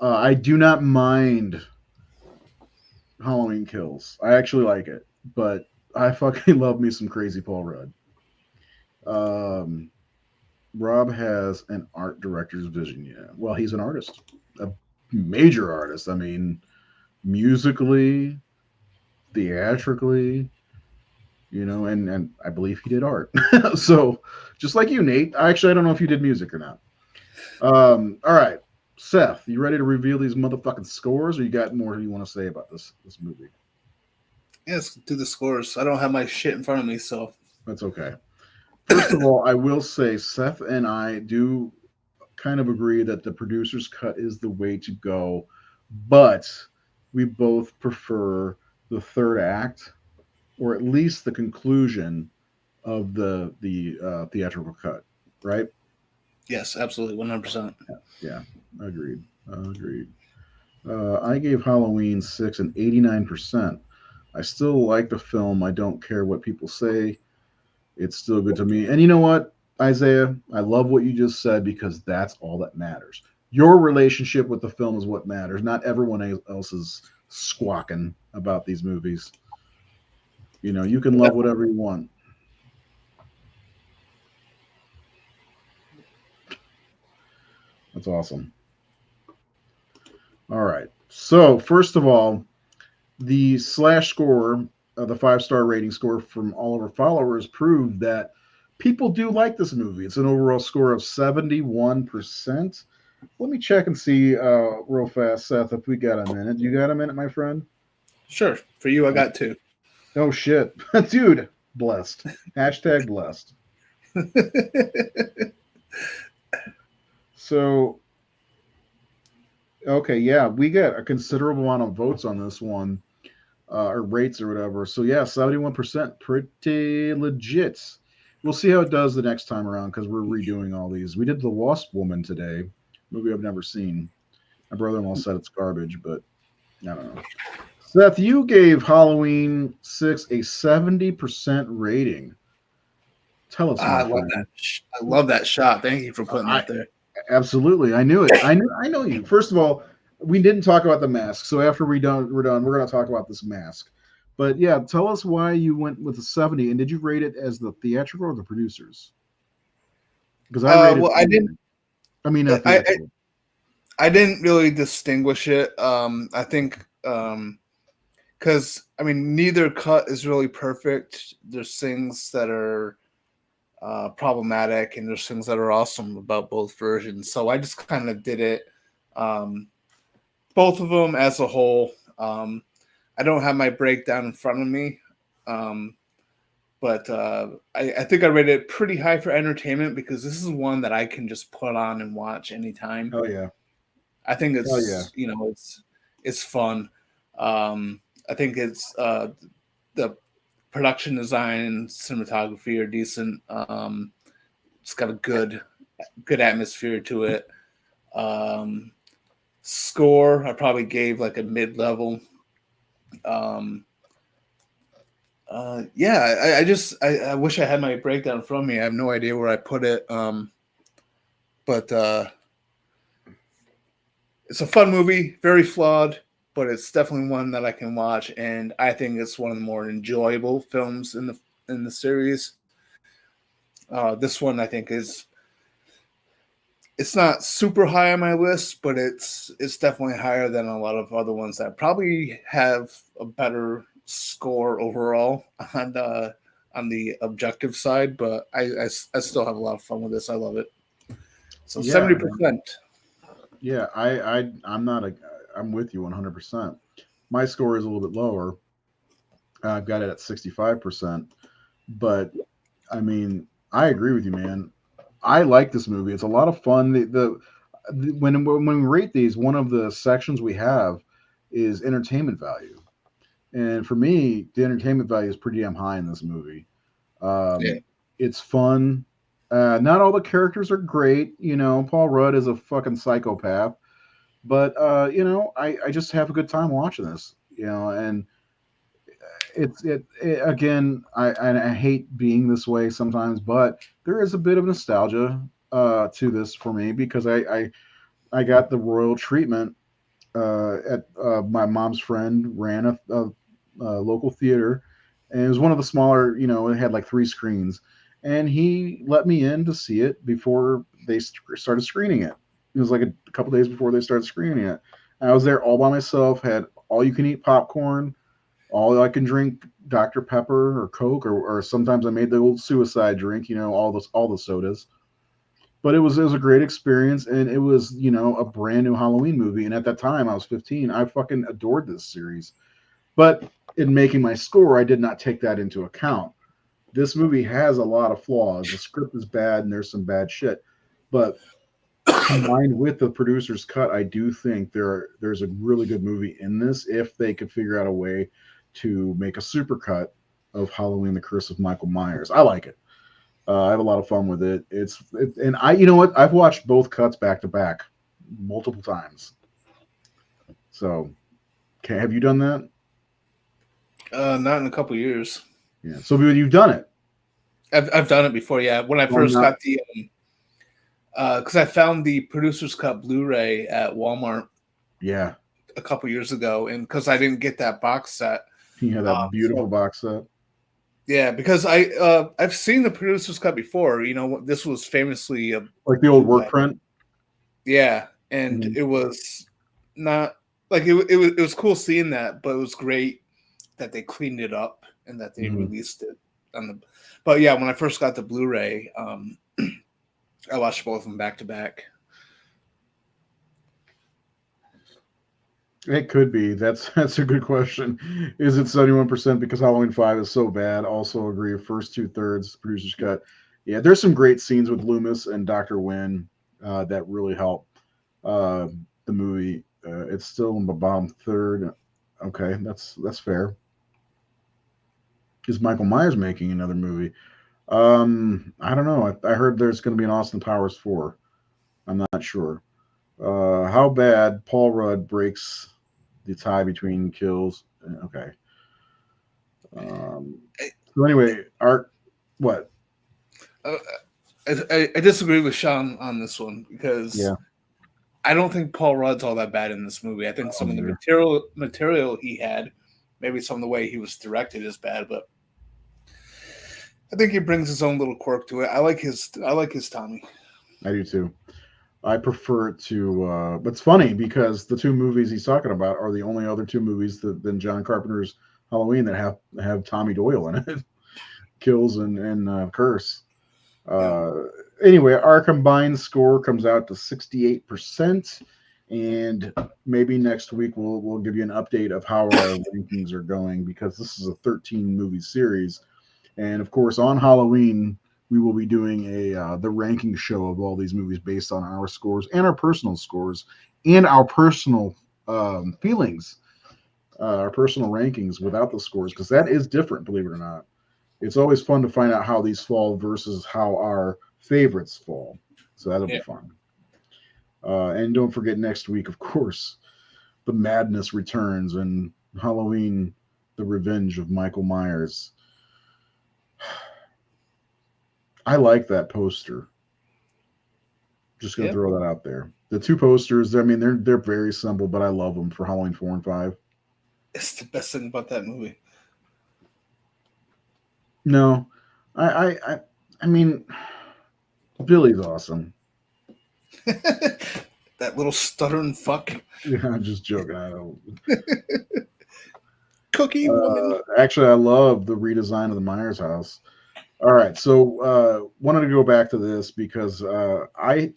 I do not mind Halloween Kills. I actually like it, but I fucking love me some Crazy Paul Rudd. Um, Rob has an art director's vision. Yeah, well, he's an artist, a major artist. I mean, musically, theatrically, and I believe he did art. So, just like you, Nate. I don't know if you did music or not. All right, Seth, you ready to reveal these motherfucking scores, or you got more you want to say about this movie? Yeah, let's do the scores. I don't have my shit in front of me, so That's okay. First of all, I will say Seth and I do kind of agree that the producer's cut is the way to go, but we both prefer the third act, or at least the conclusion of the theatrical cut. Right? yes, absolutely, 100%. Yeah, agreed. Agreed. I gave Halloween 6 and 89%. I still like the film. I don't care what people say. It's still good to me. And you know what, Isaiah? I love what you just said, because that's all that matters. Your relationship with the film is what matters, not everyone else's squawking about these movies. You can love whatever you want. That's awesome. All right. So, first of all, the slash score, the 5-star rating score from all of our followers, proved that people do like this movie. It's an overall score of 71%. Let me check and see real fast, Seth, if we got a minute. You got a minute, my friend? Sure. For you, I Oh, got two. oh shit. Dude, blessed. Hashtag blessed. So, okay, yeah, we got a considerable amount of votes on this one, or rates or whatever. So, yeah, 71%, pretty legit. We'll see how it does the next time around, because we're redoing all these. We did The Wasp Woman today, movie I've never seen. My brother in law said it's garbage, but I don't know. Seth, you gave Halloween 6 a 70% rating. Tell us, Ah, my I love that. friend. I love that shot. Thank you for putting I that there. absolutely, I knew it. I know you. First of all, we didn't talk about the mask, so after we're done, we're going to talk about this mask. But yeah, tell us why you went with a 70, and did you rate it as the theatrical or the producers? Because I rated Well, I didn't. I mean, I theatrical. I didn't really distinguish it. I think because I mean neither cut is really perfect. There's things that are problematic, and there's things that are awesome about both versions. So I just kind of did it, um, both of them as a whole. I don't have my breakdown in front of me, um, but I think I rated it pretty high for entertainment because this is one that I can just put on and watch anytime. Oh yeah. I think Oh yeah. it's fun. I think it's the production design and cinematography are decent. It's got a good atmosphere to it. Um, Score, I probably gave like a mid level. Um, yeah, I wish I had my breakdown from me. I have no idea where I put it. But it's a fun movie, very flawed, but it's definitely one that I can watch, and I think it's one of the more enjoyable films in the series. This one I think is it's not super high on my list, but it's definitely higher than a lot of other ones that probably have a better score overall on the objective side. But I still have a lot of fun with this. I love it. So Yeah, 70%. yeah. I'm not a. I'm with you 100%. My score is a little bit lower. I've got it at 65%. But I mean, I agree with you, man. I like this movie. It's a lot of fun. When we rate these, one of the sections we have is entertainment value, and for me, the entertainment value is pretty damn high in this movie. Yeah. It's fun. Not all the characters are great. You know, Paul Rudd is a fucking psychopath, but I just have a good time watching this. You know, and it again. I hate being this way sometimes, but there is a bit of nostalgia to this for me because I got the royal treatment at my mom's friend ran a local theater, and it was one of the smaller. You know, it had like three screens, and he let me in to see it before they started screening it. It was like a couple days before they started screening it. I was there all by myself, had all you can eat popcorn, all I can drink Dr. Pepper or Coke, or sometimes I made the old suicide drink, you know, all the sodas. But it was a great experience, and it was a brand new Halloween movie. And at that time, I was 15. I fucking adored this series. But in making my score, I did not take that into account. This movie has a lot of flaws. The script is bad, and there's some bad shit. But combined with the producer's cut, I do think there's a really good movie in this if they could figure out a way to make a supercut of Halloween: The Curse of Michael Myers. I like it. I have a lot of fun with it. And you know what? I've watched both cuts back to back multiple times. So, okay, have you done that? Not in a couple years. Yeah. So you've done it. I've done it before. Yeah, when I Well, first not. got the because I found the producer's cut Blu-ray at Walmart Yeah. a couple years ago, and because I didn't get that box set, You have that beautiful so box set. yeah, because I've seen the producer's cut before. You know, this was famously a Like the old work bootleg. print. Yeah, and Mhm. it was not like it was cool seeing that, but it was great that they cleaned it up and that they Mhm. released it on the. But yeah, when I first got the Blu-ray, I watched both of them back to back. It could be. That's a good question. Is it 71% because Halloween 5 is so bad? Also agree. First two thirds, producer's cut. Yeah, there's some great scenes with Loomis and Dr. Wynn that really help uh, the movie. It's still in the bottom third. Okay, that's fair. Is Michael Myers making another movie? I don't know. I heard there's going to be an Austin Powers 4. I'm not sure. How bad Paul Rudd breaks the tie between kills. Okay. Um, so anyway, Art, what? Uh, I disagree with Sean on this one because Yeah. I don't think Paul Rudd's all that bad in this movie. I think Oh some of the dear. material he had, maybe some of the way he was directed is bad, but I think he brings his own little quirk to it. I like his Tommy. I do too. I prefer it to. But it's funny because the two movies he's talking about are the only other two movies than John Carpenter's Halloween that have Tommy Doyle in it. Kills and Curse. Yeah. Uh, anyway, our combined score comes out to 68%. and maybe next week we'll give you an update of how our rankings are going, because this is a 13 movie series, and of course on Halloween we will be doing a the ranking show of all these movies based on our scores and our personal scores and our personal feelings, our personal rankings without the scores, because that is different, believe it or not. It's always fun to find out how these fall versus how our favorites fall. So that'll be Yeah. fun. And don't forget, next week, of course, the madness returns and Halloween, the revenge of Michael Myers. I like that poster. Just gonna Yeah. throw that out there. The two posters, I mean, they're very simple, but I love them for Halloween 4 and 5. It's the best thing about that movie. No, I I I, I mean, Billy's awesome. That little stuttering fuck. Yeah, I'm just joking. I don't. Cookie woman. Actually, I love the redesign of the Myers house. All right, so wanted to go back to this because I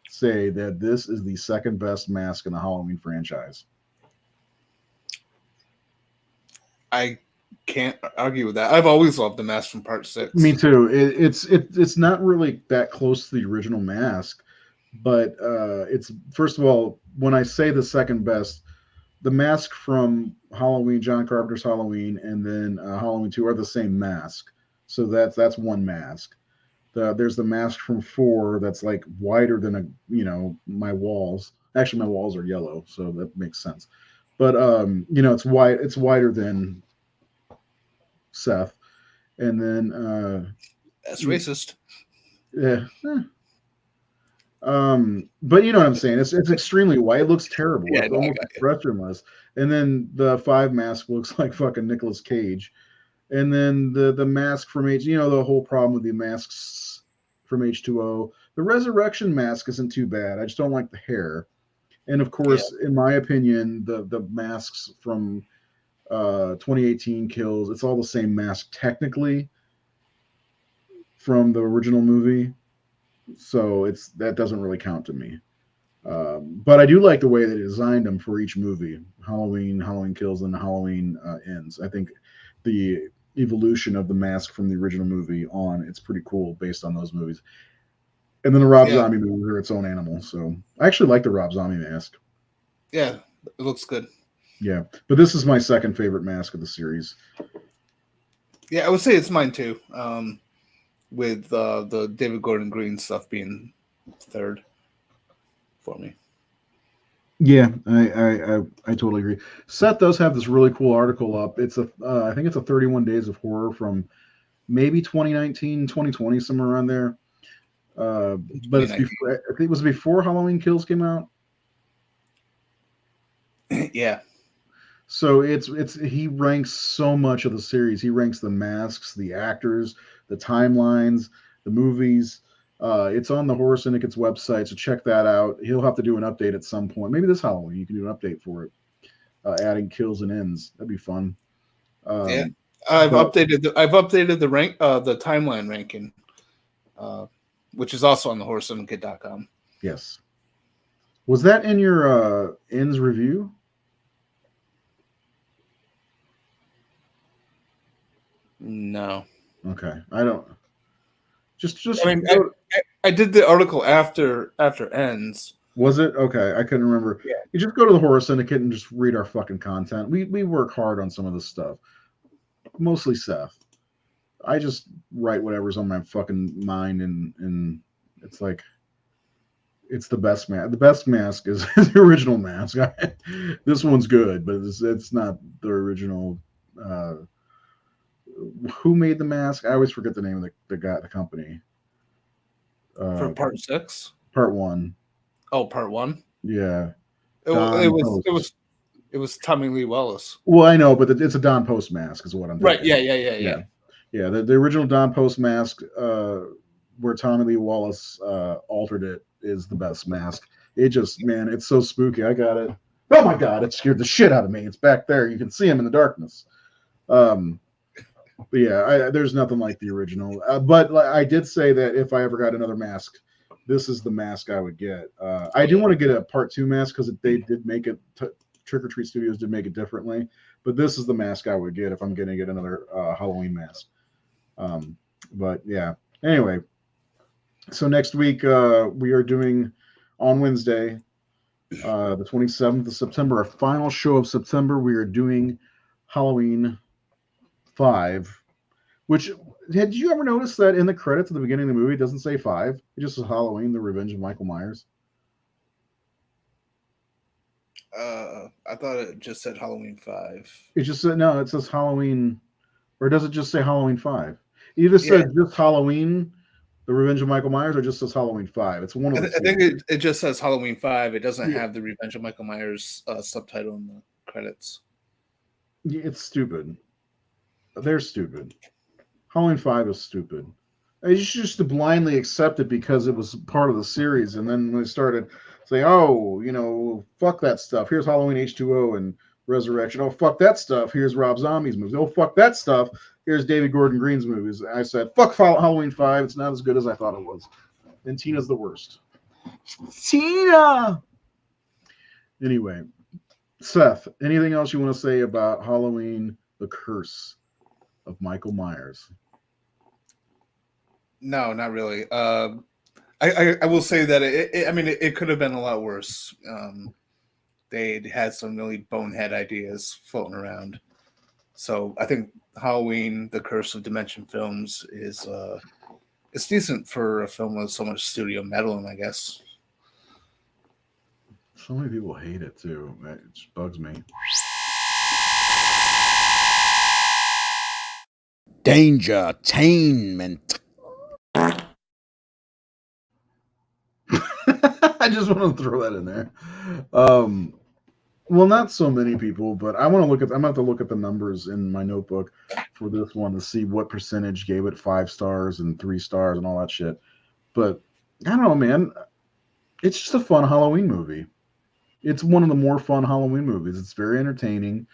say that this is the second best mask in the Halloween franchise. I can't argue with that. I've always loved the mask from Part 6. Me too. It's not really that close to the original mask, but it's, first of all, when I say the second best, the mask from Halloween, John Carpenter's Halloween, and then Halloween 2 are the same mask. So that's one mask. There's the mask from 4 that's like wider than my walls. Actually, my walls are yellow, so that makes sense. But it's wide. It's wider than Seth, and then That's racist. yeah. But you know what I'm saying. It's extremely white. It looks terrible. Yeah, It's no, I almost got you. expressionless. And then the 5 mask looks like fucking Nicolas Cage. And then the mask from the whole problem with the masks from H2O. The resurrection mask isn't too bad. I just don't like the hair. And of Yeah. course, in my opinion, the masks from 2018 Kills, it's all the same mask technically from the original movie. So that doesn't really count to me. But I do like the way they designed them for each movie: Halloween, Halloween Kills, and Halloween Ends. I think the evolution of the mask from the original movie on, it's pretty cool based on those movies. And then the Rob Yeah. Zombie movies are its own animal. So I actually like the Rob Zombie mask. Yeah. It looks good. Yeah, but this is my second favorite mask of the series. Yeah, I would say it's mine too. With the David Gordon Green stuff being third for me. Yeah, I totally agree. Seth does have this really cool article up. It's I think it's a 31 Days of Horror from maybe 2019, 2020, somewhere around there. But it's before, I think it was before Halloween Kills came out. Yeah. So he ranks so much of the series. He ranks the masks, the actors, the timelines, the movies. It's on the Horror Syndicate's website, so check that out. He'll have to do an update at some point. Maybe this Halloween you can do an update for it, adding kills and ends. That'd be fun. Yeah. I've updated the rank the timeline ranking, which is also on the horrorsyndicate.com. Yes. Was that in your ends review? No. Okay. I don't. Just. I mean, I did the article after ends. Was it? Okay, I couldn't remember. Yeah. You just go to the Horror Syndicate and just read our fucking content. We work hard on some of this stuff. Mostly Seth. I just write whatever's on my fucking mind, and it's like, it's the best mask. The best mask is the original mask. This one's good, but it's not the original. Who made the mask? I always forget the name of the company. For Part 6? Part 1. Oh, Part 1? Yeah. It was Tommy Lee Wallace. Well, I know, but it's a Don Post mask is what I'm right. thinking. Yeah. Yeah, the original Don Post mask, where Tommy Lee Wallace altered it, is the best mask. It just, man, it's so spooky. I got it. Oh my god, it scared the shit out of me. It's back there. You can see him in the darkness. But yeah, there's nothing like the original. But I did say that if I ever got another mask, this is the mask I would get. I do want to get a part two mask because they did make it. Trick or Treat Studios did make it differently, but this is the mask I would get if I'm going to get another Halloween mask. Um, but yeah. Anyway, so next week we are doing on Wednesday, the 27th of September, our final show of September. We are doing Halloween 5, which had you ever noticed that in the credits at the beginning of the movie it doesn't say 5? It just says Halloween: The Revenge of Michael Myers. I thought it just said Halloween 5. It just said no. It says Halloween, or does it just say Halloween 5? It either Yeah, says just Halloween, The Revenge of Michael Myers, or just says Halloween 5. It's one of the I two. think it just says Halloween 5. It doesn't Yeah, have the Revenge of Michael Myers subtitle in the credits. it's stupid. They're stupid. Halloween 5 is stupid. I just to blindly accept it because it was part of the series, and then when they started saying, "Oh, fuck that stuff. Here's Halloween H2O and Resurrection. Oh, fuck that stuff. Here's Rob Zombie's movies. Oh, fuck that stuff. Here's David Gordon Green's movies." I said, "Fuck Halloween 5. It's not as good as I thought it was." And Tina's the worst. Tina. Anyway, Seth, anything else you want to say about Halloween: The Curse of Michael Myers? No, not really. I will say that I mean, it could have been a lot worse. They had some really bonehead ideas floating around. So I think Halloween: The Curse of Dimension Films is it's decent for a film with so much studio meddling, I guess. So many people hate it too. It just bugs me. Dangertainment. I just want to throw that in there. Um, well, not so many people, but I want to look at. I'm going to have to look at the numbers in my notebook for this one to see what percentage gave it 5 stars and 3 stars and all that shit. But I don't know, man. It's just a fun Halloween movie. It's one of the more fun Halloween movies. It's very entertaining.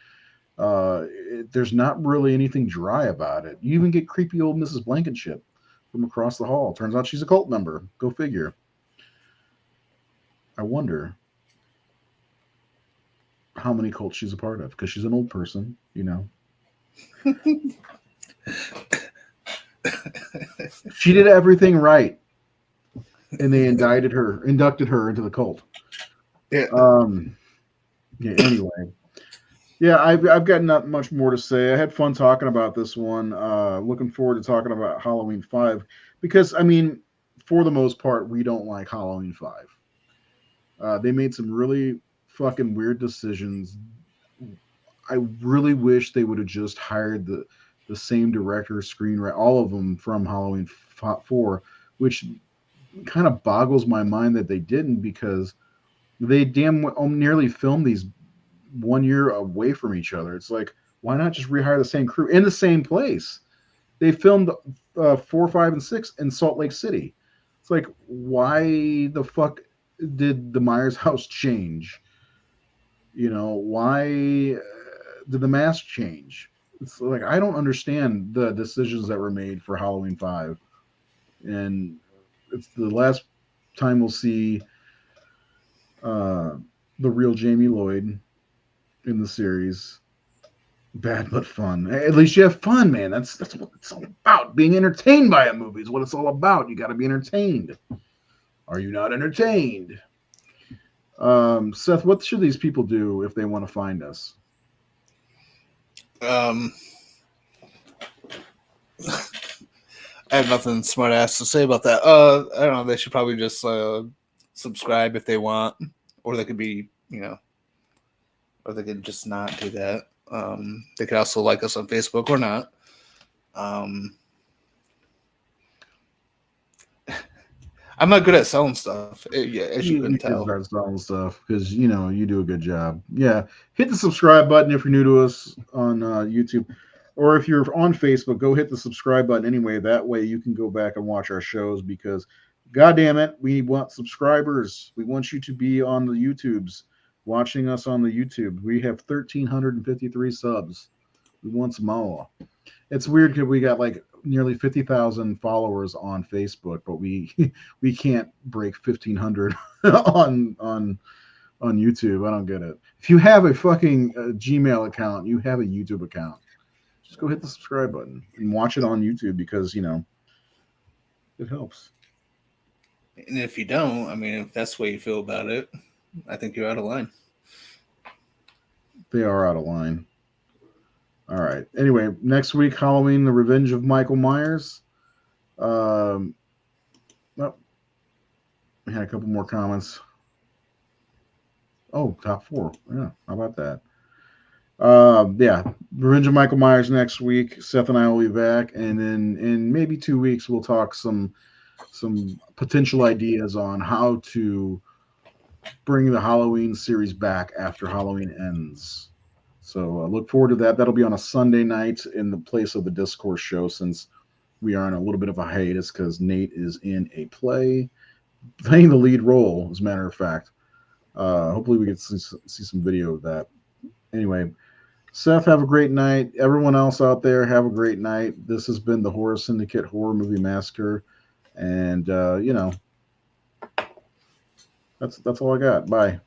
There's not really anything dry about it. You even get creepy old Mrs. Blankenship from across the hall. Turns out she's a cult member. Go figure. I wonder how many cults she's a part of because she's an old person. She did everything right, and they inducted her into the cult. Yeah. Yeah. Anyway, yeah, I've got not much more to say. I had fun talking about this one. Looking forward to talking about Halloween 5 because I mean, for the most part, we don't like Halloween 5. They made some really fucking weird decisions. I really wish they would have just hired the same director, screenwriter, all of them from Halloween 4, which kind of boggles my mind that they didn't because they nearly filmed these 1 year away from each other. It's like, why not just rehire the same crew in the same place? They filmed 4, 5, and 6 in Salt Lake City. It's like, why the fuck did the Myers house change? Why did the mask change? It's like I don't understand the decisions that were made for Halloween 5, and it's the last time we'll see uh, the real Jamie Lloyd in the series. Bad but fun. At least you have fun, man. That's what it's all about. Being entertained by a movie is what it's all about. You got to be entertained. Are you not entertained? Seth, what should these people do if they want to find us? I have nothing smart ass to say about that. I don't know. They should probably just subscribe if they want, or they could be, or they could just not do that. They could also like us on Facebook or not. I'm not good at selling stuff, as you You couldn't need to tell. start selling stuff because you do a good job. Yeah, hit the subscribe button if you're new to us on YouTube, or if you're on Facebook, go hit the subscribe button anyway. That way you can go back and watch our shows because, God damn it, we want subscribers. We want you to be on the YouTubes, watching us on the YouTube. We have 1,353 subs. We want some more. It's weird because we got like nearly 50,000 followers on Facebook, but we we can't break 1,500 on YouTube. I don't get it. If you have a fucking Gmail account, you have a YouTube account. Just go hit the subscribe button and watch it on YouTube because it helps. And if you don't, I mean, if that's the way you feel about it, I think you're out of line. They are out of line. All right. Anyway, next week, Halloween: The Revenge of Michael Myers. Well, we had a couple more comments. Oh, top four. Yeah, how about that? Yeah, Revenge of Michael Myers next week. Seth and I will be back, and then in maybe 2 weeks we'll talk some potential ideas on how to bring the Halloween series back after Halloween ends. So look forward to that. That'll be on a Sunday night in the place of the Discourse show, since we are in a little bit of a hiatus because Nate is in a play playing the lead role, as a matter of fact. Hopefully we get to see some video of that. Anyway, Seth, have a great night. Everyone else out there, have a great night. This has been the Horror Syndicate Horror Movie Massacre, and that's all I got. Bye.